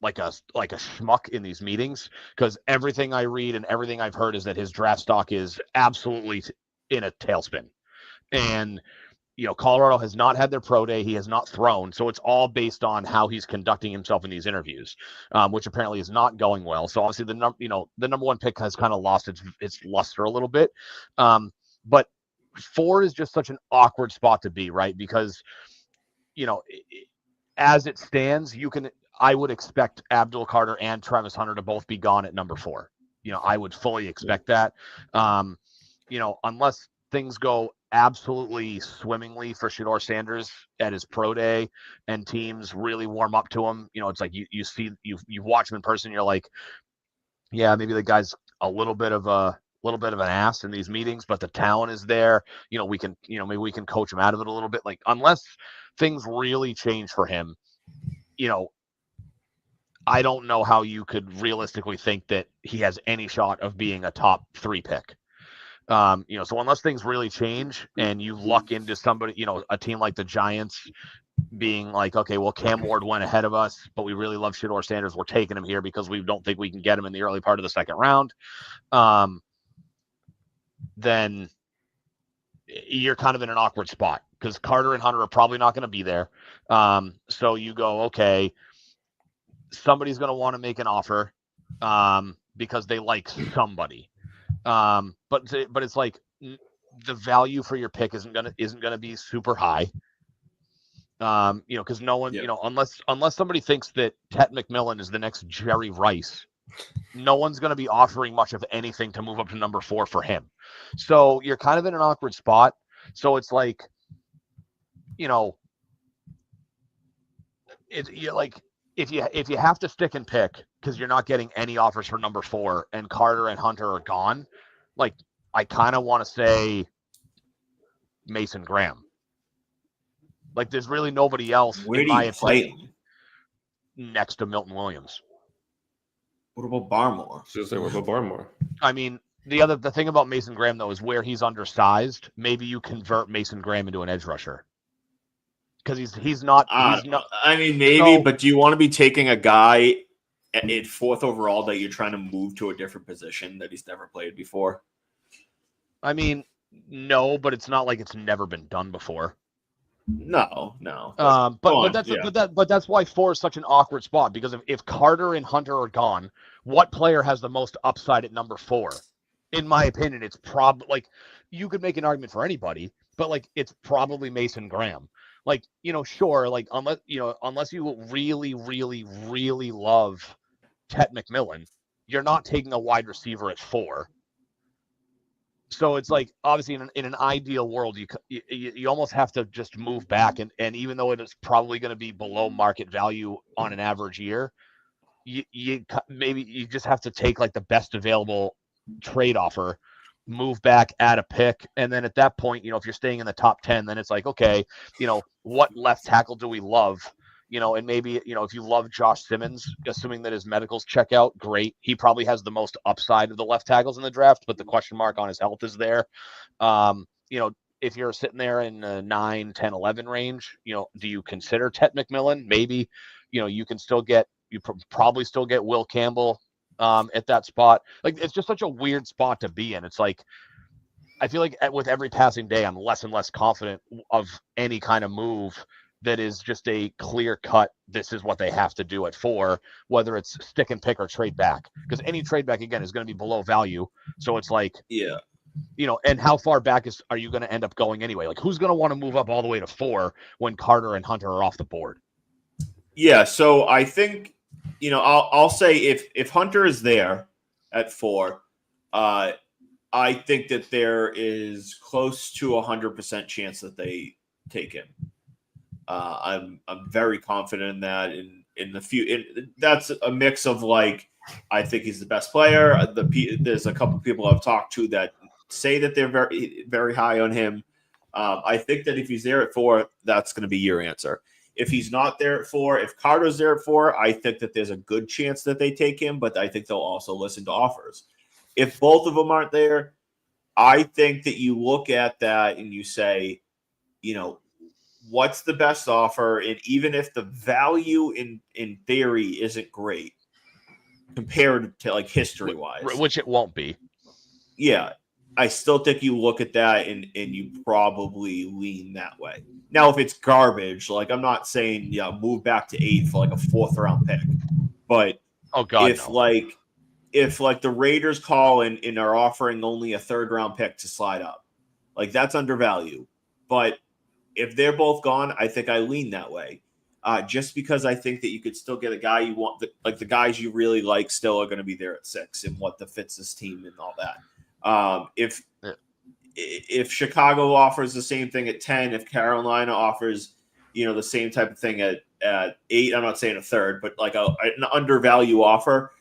a schmuck in these meetings, because everything I read and everything I've heard is that his draft stock is absolutely in a tailspin. And Colorado has not had their pro day. He has not thrown. So it's all based on how he's conducting himself in these interviews, which apparently is not going well. So obviously the number 1 pick has kind of lost its luster a little bit. But 4 is just such an awkward spot to be, right? Because, as it stands, I would expect Abdul Carter and Travis Hunter to both be gone at number 4. I would fully expect that. Unless things go absolutely swimmingly for Shedeur Sanders at his pro day and teams really warm up to him. It's like you watch him in person, you're like, yeah, maybe the guy's a little bit of an ass in these meetings, but the talent is there. We can, maybe we can coach him out of it a little bit. Like, unless things really change for him, I don't know how you could realistically think that he has any shot of being a top 3 pick. So unless things really change and you luck into somebody, a team like the Giants being like, okay, well, Cam Ward went ahead of us, but we really love Shedeur Sanders. We're taking him here because we don't think we can get him in the early part of the second round. Then you're kind of in an awkward spot because Carter and Hunter are probably not going to be there. So you go, okay, somebody's going to want to make an offer because they like somebody. But it's like the value for your pick isn't gonna be super high. Because no one, unless somebody thinks that Tet McMillan is the next Jerry Rice, no one's going to be offering much of anything to move up to number 4 for him. So you're kind of in an awkward spot. So it's like, if you have to stick and pick because you're not getting any offers for number 4 and Carter and Hunter are gone, like I kind of want to say Mason Graham. Like there's really nobody else. Where do you play him? Next to Milton Williams. What about Barmore? What about Barmore? I mean, the thing about Mason Graham though is where he's undersized. Maybe you convert Mason Graham into an edge rusher because he's not. I mean, maybe, but do you want to be taking a guy at 4th overall that you're trying to move to a different position that he's never played before? I mean, no, but it's not like it's never been done before. No. But that's why 4 is such an awkward spot because if Carter and Hunter are gone, what player has the most upside at number 4? In my opinion, it's probably like you could make an argument for anybody, but like it's probably Mason Graham. Like, sure, like unless you really, really, really love Tet McMillan, you're not taking a wide receiver at 4. So it's like obviously in an ideal world, you almost have to just move back, and even though it is probably going to be below market value on an average year, you just have to take like the best available trade offer, move back, add a pick, and then at that point, if you're staying in the top 10, then it's like okay, what left tackle do we love? And maybe, if you love Josh Simmons, assuming that his medicals check out, great. He probably has the most upside of the left tackles in the draft, but the question mark on his health is there. If you're sitting there in the 9, 10, 11 range, do you consider Tet McMillan? Maybe, you probably still get Will Campbell at that spot. Like, it's just such a weird spot to be in. It's like, I feel like with every passing day, I'm less and less confident of any kind of move that is just a clear cut. This is what they have to do at 4, whether it's stick and pick or trade back, because any trade back again is going to be below value. So it's like, and how far back are you going to end up going anyway? Like who's going to want to move up all the way to 4 when Carter and Hunter are off the board? Yeah. So I think, I'll say if Hunter is there at 4, I think that there is close to 100% chance that they take him. I'm very confident in that. In the few, that's a mix of like I think he's the best player. There's a couple people I've talked to that say that they're very very high on him. I think that if he's there at 4, that's going to be your answer. If he's not there at 4, if Carter's there at 4, I think that there's a good chance that they take him, but I think they'll also listen to offers. If both of them aren't there, I think that you look at that and you say, what's the best offer? And even if the value in theory isn't great compared to like history wise, which it won't be. Yeah. I still think you look at that and you probably lean that way. Now, if it's garbage, like I'm not saying, move back to 8 for like a 4th round pick, but if the Raiders call and are offering only a 3rd round pick to slide up, like that's undervalued. But if they're both gone, I think I lean that way. Just because I think that you could still get a guy you want, like the guys you really like still are going to be there at 6 and what fits this team and all that. If Chicago offers the same thing at 10, if Carolina offers, the same type of thing at 8, I'm not saying a 3rd, but like an undervalue offer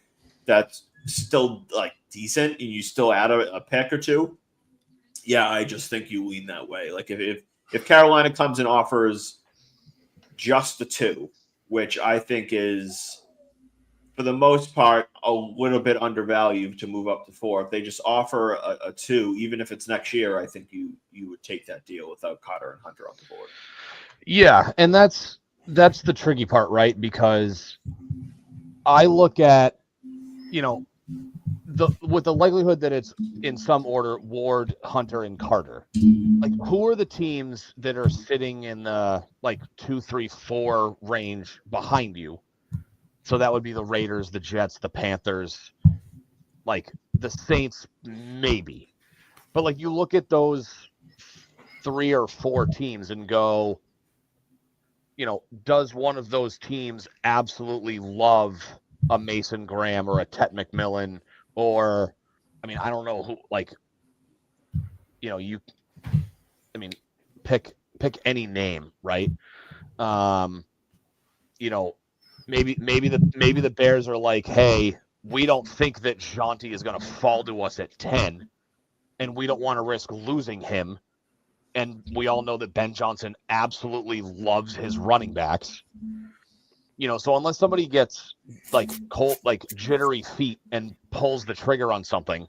that's still like decent and you still add a pick or 2. Yeah, I just think you lean that way. Like if Carolina comes and offers just the 2, which I think is, for the most part, a little bit undervalued to move up to 4. If they just offer a 2, even if it's next year, I think you would take that deal without Carter and Hunter on the board. Yeah, and that's the tricky part, right? Because I look at, with the likelihood that it's in some order Ward, Hunter, and Carter. Like, who are the teams that are sitting in the 2, 3, 4 range behind you? So that would be the Raiders, the Jets, the Panthers, like the Saints, maybe. But you look at those 3 or 4 teams and go, does one of those teams absolutely love a Mason Graham or a Tet McMillan, or, I mean, I don't know who, like, pick any name, right? Maybe the Bears are like, hey, we don't think that Jonty is going to fall to us at 10, and we don't want to risk losing him. And we all know that Ben Johnson absolutely loves his running backs. So unless somebody gets like cold, like jittery feet and pulls the trigger on something,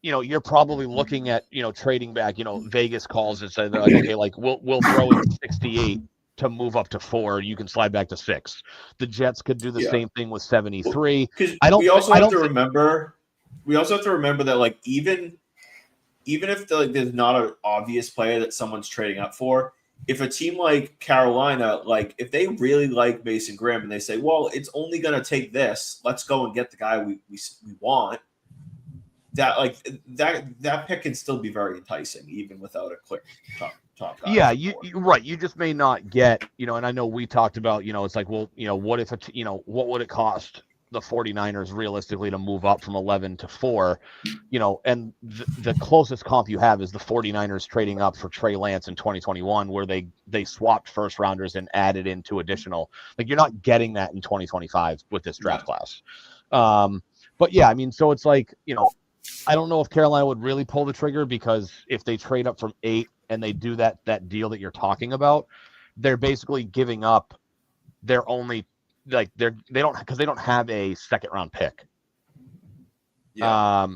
you're probably looking at, trading back, Vegas calls and say, they're like, okay, like we'll throw in 68 to move up to 4. You can slide back to 6. The Jets could do the same thing with 73. We also have to remember that, like, even if there's not an obvious player that someone's trading up for, if a team like Carolina, like if they really like Mason Graham and they say, well, it's only going to take this, let's go and get the guy we want. That pick can still be very enticing, even without a clear top guy. Yeah, you're right. You just may not get, and I know we talked about, it's like, well, what if what would it cost the 49ers realistically to move up from 11 to 4, and the closest comp you have is the 49ers trading up for Trey Lance in 2021, where they swapped first rounders and added in 2 additional. Like, you're not getting that in 2025 with this draft class. But yeah, I mean, so it's like, I don't know if Carolina would really pull the trigger, because if they trade up from 8 and they do that deal that you're talking about, they're basically giving up their only, like, they don't have a second round pick. Yeah.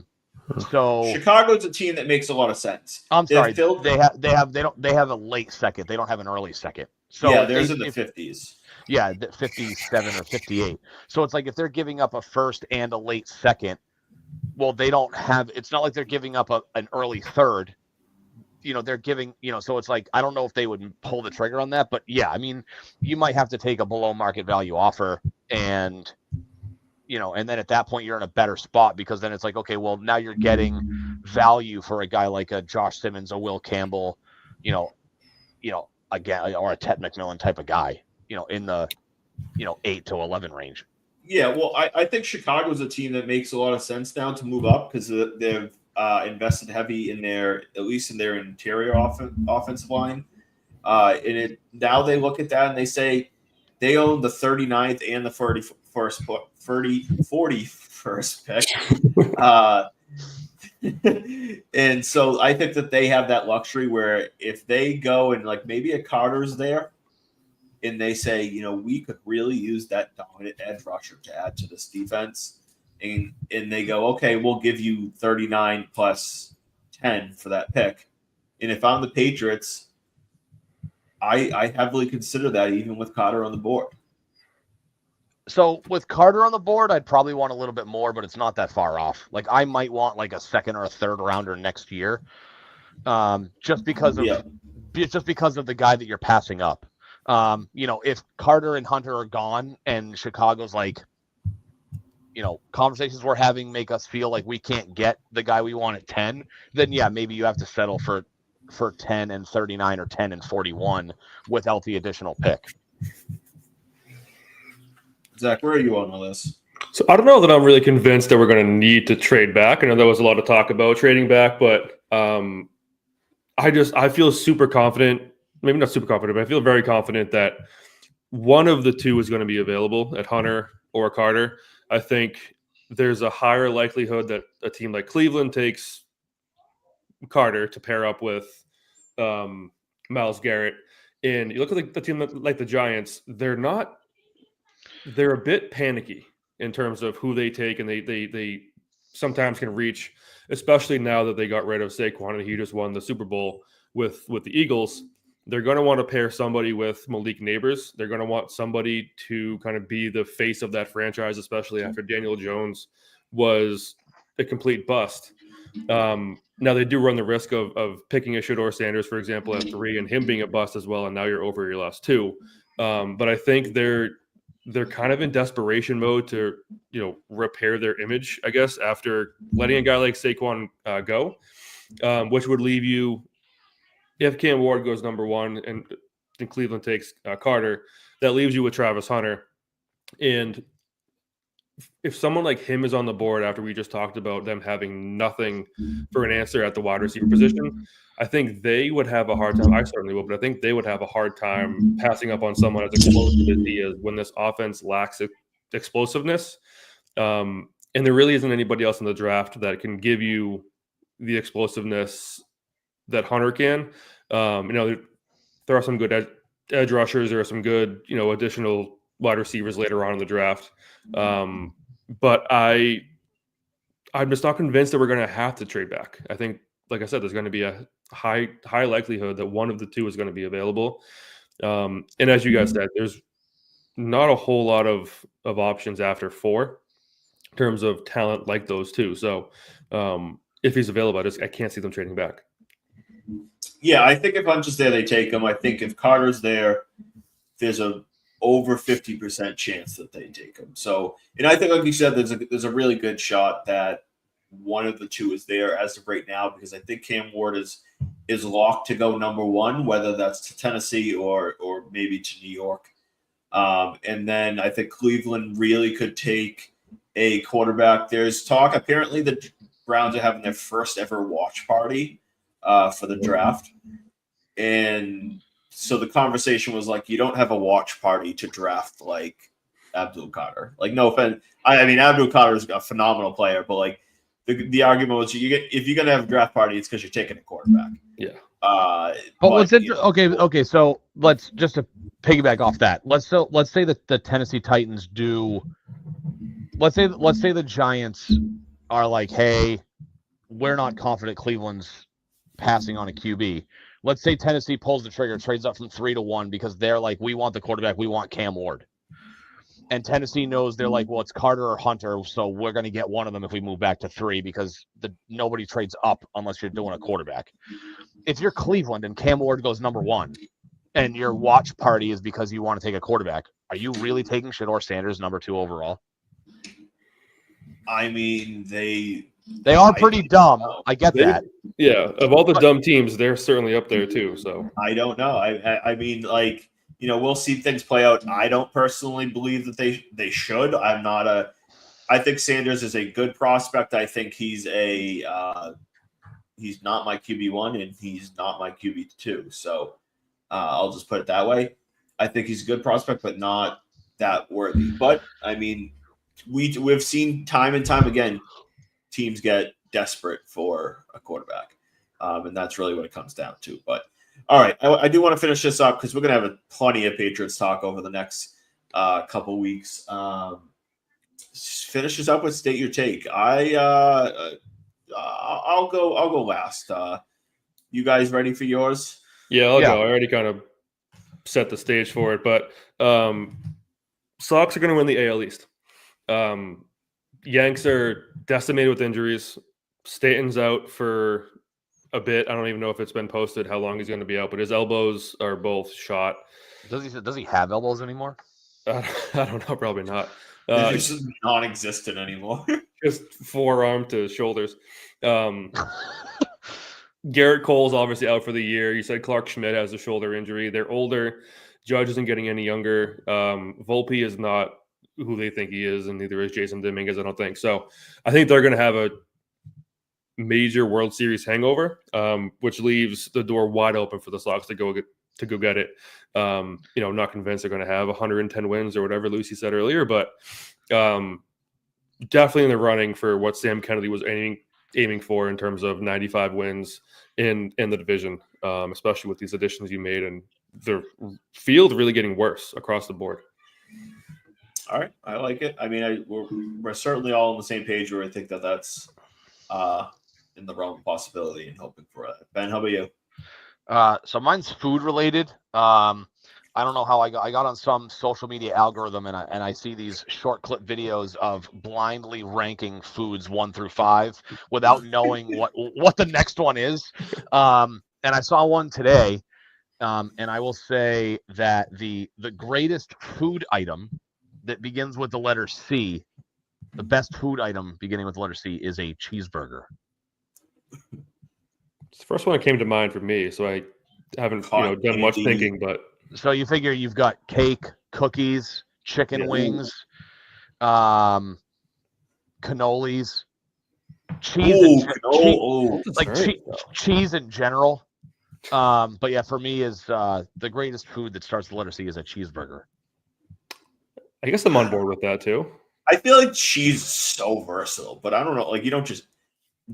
So Chicago's a team that makes a lot of sense. I'm sorry, they have a late second. They don't have an early second. So yeah, there's in the 50s. Yeah, 57 or 58. So it's like, if they're giving up a first and a late second, well, they don't have. It's not like they're giving up an early third. They're giving. So it's like, I don't know if they would pull the trigger on that, but yeah, I mean, you might have to take a below market value offer, and and then at that point you're in a better spot, because then it's like, okay, well, now you're getting value for a guy like a Josh Simmons, a Will Campbell, again, or a Tet McMillan type of guy, in the 8 to 11 range. Yeah, well, I think Chicago's a team that makes a lot of sense now to move up, because they've invested heavy in at least in their interior offensive line. Now they look at that and they say they own the 39th and the 41st pick. And so I think that they have that luxury where if they go and, like, maybe a Carter's there, and they say, we could really use that dominant edge rusher to add to this defense. And they go, okay, we'll give you 39 plus 10 for that pick. And if I'm the Patriots, I heavily consider that, even with Carter on the board. So with Carter on the board, I'd probably want a little bit more, but it's not that far off. Like, I might want like a second or a third rounder next year, just because of the guy that you're passing up. If Carter and Hunter are gone and Chicago's like, conversations we're having make us feel like we can't get the guy we want at 10, then yeah, maybe you have to settle for 10 and 39 or 10 and 41 without the additional pick. Zach, where are you on all this? So I don't know that I'm really convinced that we're going to need to trade back. I know there was a lot of talk about trading back, but I feel super confident. Maybe not super confident, but I feel very confident that one of the two is going to be available at Hunter or Carter. I think there's a higher likelihood that a team like Cleveland takes Carter to pair up with Myles Garrett. And you look at the team like the Giants, they're a bit panicky in terms of who they take, and they sometimes can reach, especially now that they got rid of Saquon and he just won the Super Bowl with the Eagles. They're going to want to pair somebody with Malik Neighbors. They're going to want somebody to kind of be the face of that franchise, especially after Daniel Jones was a complete bust. Now they do run the risk of picking a Shedeur Sanders, for example, at 3, and him being a bust as well. And now you're over your last 2. But I think they're kind of in desperation mode to, repair their image, I guess, after letting a guy like Saquon go, which would leave you, if Cam Ward goes number 1 and and Cleveland takes Carter, that leaves you with Travis Hunter. And if someone like him is on the board after we just talked about them having nothing for an answer at the wide receiver position, I think they would have a hard time. I certainly would, but I think they would have a hard time passing up on someone as explosive as he is when this offense lacks explosiveness. And there really isn't anybody else in the draft that can give you the explosiveness that Hunter can. There are some good edge rushers. There are some good, additional wide receivers later on in the draft. But I'm just not convinced that we're going to have to trade back. I think, like I said, there's going to be a high likelihood that one of the two is going to be available. And as you guys said, there's not a whole lot of options after 4 in terms of talent like those two. So if he's available, I can't see them trading back. Yeah, I think if Hunt's just there, they take him. I think if Carter's there, there's a over 50% chance that they take him. So, and I think, like you said, there's a really good shot that one of the two is there as of right now, because I think Cam Ward is locked to go number 1, whether that's to Tennessee or maybe to New York. And then I think Cleveland really could take a quarterback. There's talk, apparently the Browns are having their first ever watch party for the draft. And so the conversation was like, you don't have a watch party to draft like Abdul Carter. Like, no offense. I mean, Abdul Carter is a phenomenal player, but like the argument was if you're going to have a draft party, it's because you're taking a quarterback. Yeah. Okay. So let's just to piggyback off that. Let's say that the Tennessee Titans do. Let's say the Giants are like, hey, we're not confident Cleveland's passing on a QB. Let's say Tennessee pulls the trigger, trades up from 3 to 1 because they're like, we want the quarterback, we want Cam Ward. And Tennessee knows they're like, well, it's Carter or Hunter, so we're going to get one of them if we move back to 3 because nobody trades up unless you're doing a quarterback. If you're Cleveland and Cam Ward goes number 1 and your watch party is because you want to take a quarterback, are you really taking Shedeur Sanders number 2 overall? I mean, they are pretty dumb. I get that. Yeah, of all the dumb teams, they're certainly up there too. So I don't know. I mean, like, we'll see things play out. I don't personally believe that they should. I think Sanders is a good prospect. I think he's not my QB1 and he's not my QB2. So I'll just put it that way. I think he's a good prospect, but not that worthy. But I mean, we've seen time and time again, teams get desperate for a quarterback. And that's really what it comes down to. But all right, I do want to finish this up because we're going to have plenty of Patriots talk over the next couple weeks. Finish this up with State Your Take. I'll go last. You guys ready for yours? Yeah, I'll go. I already kind of set the stage for it, but Sox are going to win the AL East. Yanks are decimated with injuries. Stanton's out for a bit. I don't even know if it's been posted how long he's going to be out, but his elbows are both shot. Does he have elbows anymore? I don't know. Probably not. They're just non-existent anymore. Just forearm to shoulders. Garrett Cole's obviously out for the year. You said Clark Schmidt has a shoulder injury. They're older. Judge isn't getting any younger. Volpe is not who they think he is, and neither is Jason Dominguez, I don't think. So I think they're going to have a major World Series hangover, which leaves the door wide open for the Sox to go get it. I'm not convinced they're going to have 110 wins or whatever Lucy said earlier, but definitely in the running for what Sam Kennedy was aiming for in terms of 95 wins in the division, especially with these additions you made, and the field really getting worse across the board. All right, I like it. I mean, we're certainly all on the same page where I think that's in the realm of possibility and hoping for it. Ben, how about you? So mine's food related. I don't know how I got on some social media algorithm and I see these short clip videos of blindly ranking foods 1 through 5 without knowing what the next one is. And I saw one today, and I will say that the greatest food item that begins with the letter C, the best food item beginning with the letter C is a cheeseburger. It's the first one that came to mind for me, so I haven't done much thinking, but So you figure you've got cake, cookies, chicken Yeah. wings, cannolis, cheese, Ooh, cheese in general. But yeah, for me is the greatest food that starts the letter C is a cheeseburger. I guess I'm on board with that too. I feel like cheese is so versatile, but I don't know. Like, you don't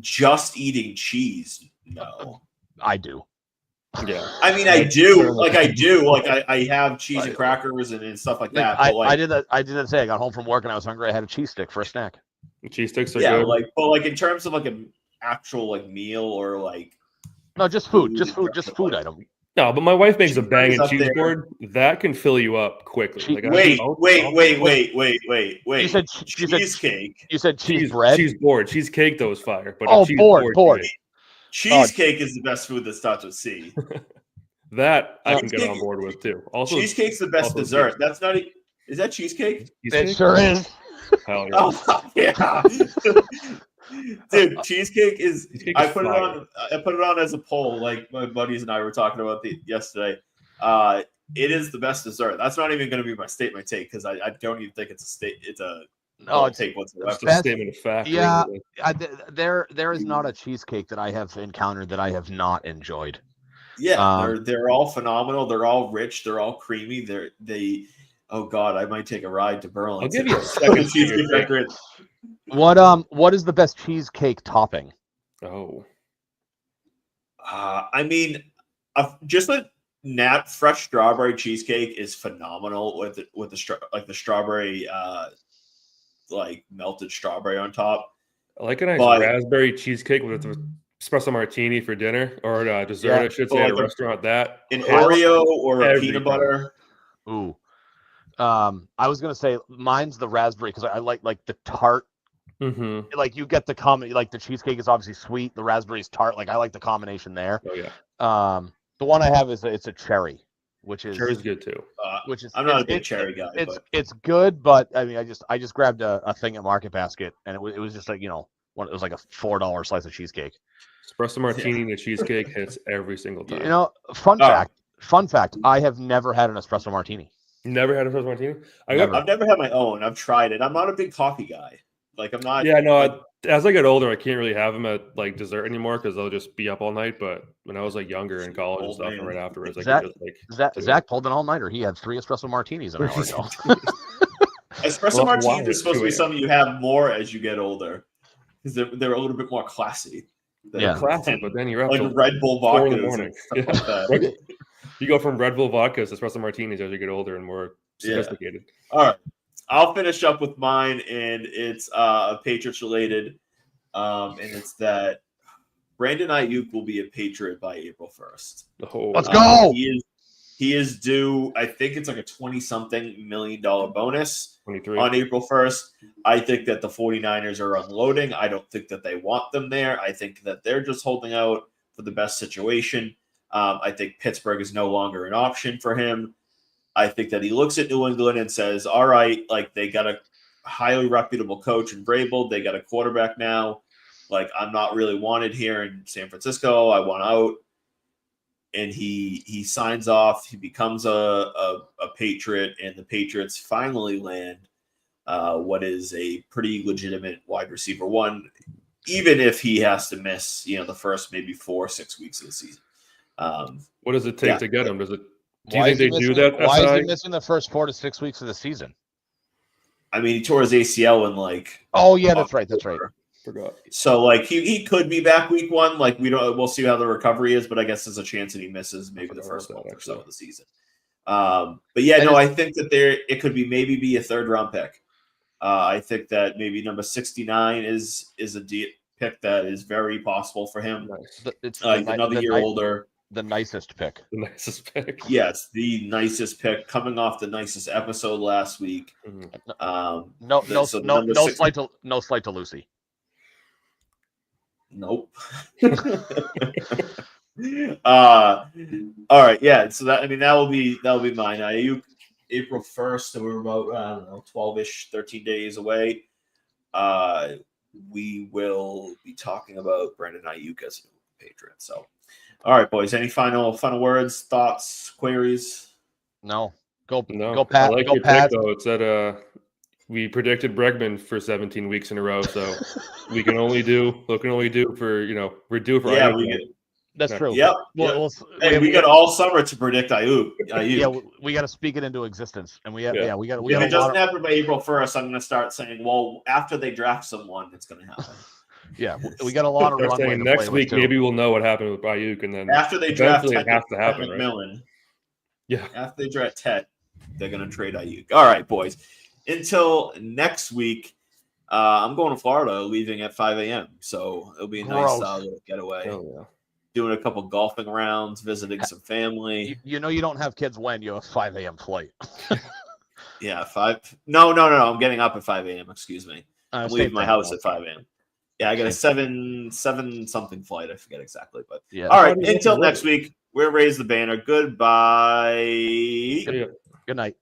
just eating cheese. No, I do. Yeah, I mean, I do. Like, I have cheese and crackers and stuff like that. But I did that. I did that. Say I got home from work and I was hungry. I had a cheese stick for a snack. Cheese sticks are good. But in terms of like an actual like meal or like no, just food, just food item. No, but my wife makes a banging cheese board that can fill you up quickly. Wait. You said cheesecake. You said cheese bread. Cheese board. Cheesecake though is fire. But board. Cheesecake is the best food that starts with C. That I can get on board with too. Also, cheesecake's the best dessert. That's not. Is that cheesecake? It sure is. Hell yeah. Oh yeah. Dude, cheesecake is. I put it on as a poll. Like my buddies and I were talking about yesterday. It is the best dessert. That's not even going to be my statement take because I don't even think it's a It's a take whatsoever. It's a statement of fact. Yeah, there is not a cheesecake that I have encountered that I have not enjoyed. Yeah, they're all phenomenal. They're all rich. They're all creamy. They. Oh God, I might take a ride to Burlington. I'll give you a second cheesecake. What is the best cheesecake topping? Oh, I mean, just a fresh strawberry cheesecake is phenomenal with the strawberry, like melted strawberry on top. I like a nice raspberry cheesecake with espresso martini for dinner or dessert. Yeah. I should say at a restaurant. That an Oreo or a peanut butter. Ooh. I was gonna say mine's the raspberry because I like the tart. Mm-hmm. Like you get the like the cheesecake is obviously sweet, the raspberry is tart. Like I like the combination there. Oh yeah. The one I have it's a cherry, which is cherry's good too. I'm not a big cherry guy. It's good, but I mean I just grabbed a thing at Market Basket and it was just like it was like a $4 slice of cheesecake. Espresso martini and the cheesecake hits every single time. Fun fact, I have never had an espresso martini. Never had a espresso martini? I've never had my own. I've tried it. I'm not a big coffee guy. Like I'm not. Yeah, no. As I get older, I can't really have them at like dessert anymore because they'll just be up all night. But when I was like younger in college and stuff, and right afterwards, Zach pulled an all nighter. He had 3 espresso martinis an hour ago. Espresso martinis are supposed to be something you have more as you get older because they're a little bit more classy. Classy, but then you're up like Red Bull vodka in the morning. Like you go from Red Bull vodkas to espresso martinis as you get older and more sophisticated. All right. I'll finish up with mine, and it's Patriots related, and it's that Brandon Ayuk will be a Patriot by April 1st. Oh, let's go! He is due. I think it's like a $20-something million bonus 23 on April 1st. I think that the 49ers are unloading. I don't think that they want them there. I think that they're just holding out for the best situation. I think Pittsburgh is no longer an option for him. I think that he looks at New England and says, all right, like they got a highly reputable coach in Vrabel. They got a quarterback now. Like I'm not really wanted here in San Francisco. I want out. And he signs off. He becomes a Patriot, and the Patriots finally land what is a pretty legitimate wide receiver one, even if he has to miss, the first maybe 4 or 6 weeks of the season. What does it take to get him? Do you think they do that? Why is he missing the first 4 to 6 weeks of the season? I mean, he tore his ACL in like. Oh yeah, that's right. Forgot. So like he could be back week 1. Like we'll see how the recovery is, but I guess there's a chance that he misses maybe the first month or so of the season. But yeah, I think that it could be a 3rd round pick. I think that maybe number 69 is a pick that is very possible for him. Nice. It's another year older. The nicest pick. The nicest pick. Yes, the nicest pick coming off the nicest episode last week. Mm-hmm. No slight to Lucy. Nope. All right, yeah. So that will be mine. April 1st, so we're about 12-ish, 13 days away. We will be talking about Brandon Ayuk as a Patriot. So. All right, boys. Any final words, thoughts, queries? No. Go I Pat. like Go your Pat. pick, though. It's that we predicted Bregman for 17 weeks in a row, so we can only do for we're due for Yeah, Ayuk. That's true. Yep. Well, Hey, we got all summer to predict Ayuk. Yeah, we got to speak it into existence, and we got If it doesn't happen by April 1st, I'm going to start saying, well, after they draft someone, it's going to happen. Yeah, we got a lot of runway. Next week, maybe we'll know what happened with Ayuk, and then after they draft it has to happen, McMillan, right? Yeah. After they draft Ted, they're going to trade Ayuk. All right, boys. Until next week, I'm going to Florida, leaving at 5 a.m. So it'll be a nice little getaway. Oh, yeah. Doing a couple golfing rounds, visiting some family. You don't have kids when you have a 5 a.m. flight. Yeah, 5. No. I'm getting up at 5 a.m. Excuse me. I'm leaving my house at 5 a.m. Yeah, I got a 7 something flight. I forget exactly, but yeah. All right. Until next week, we'll raise the banner. Goodbye. Good night.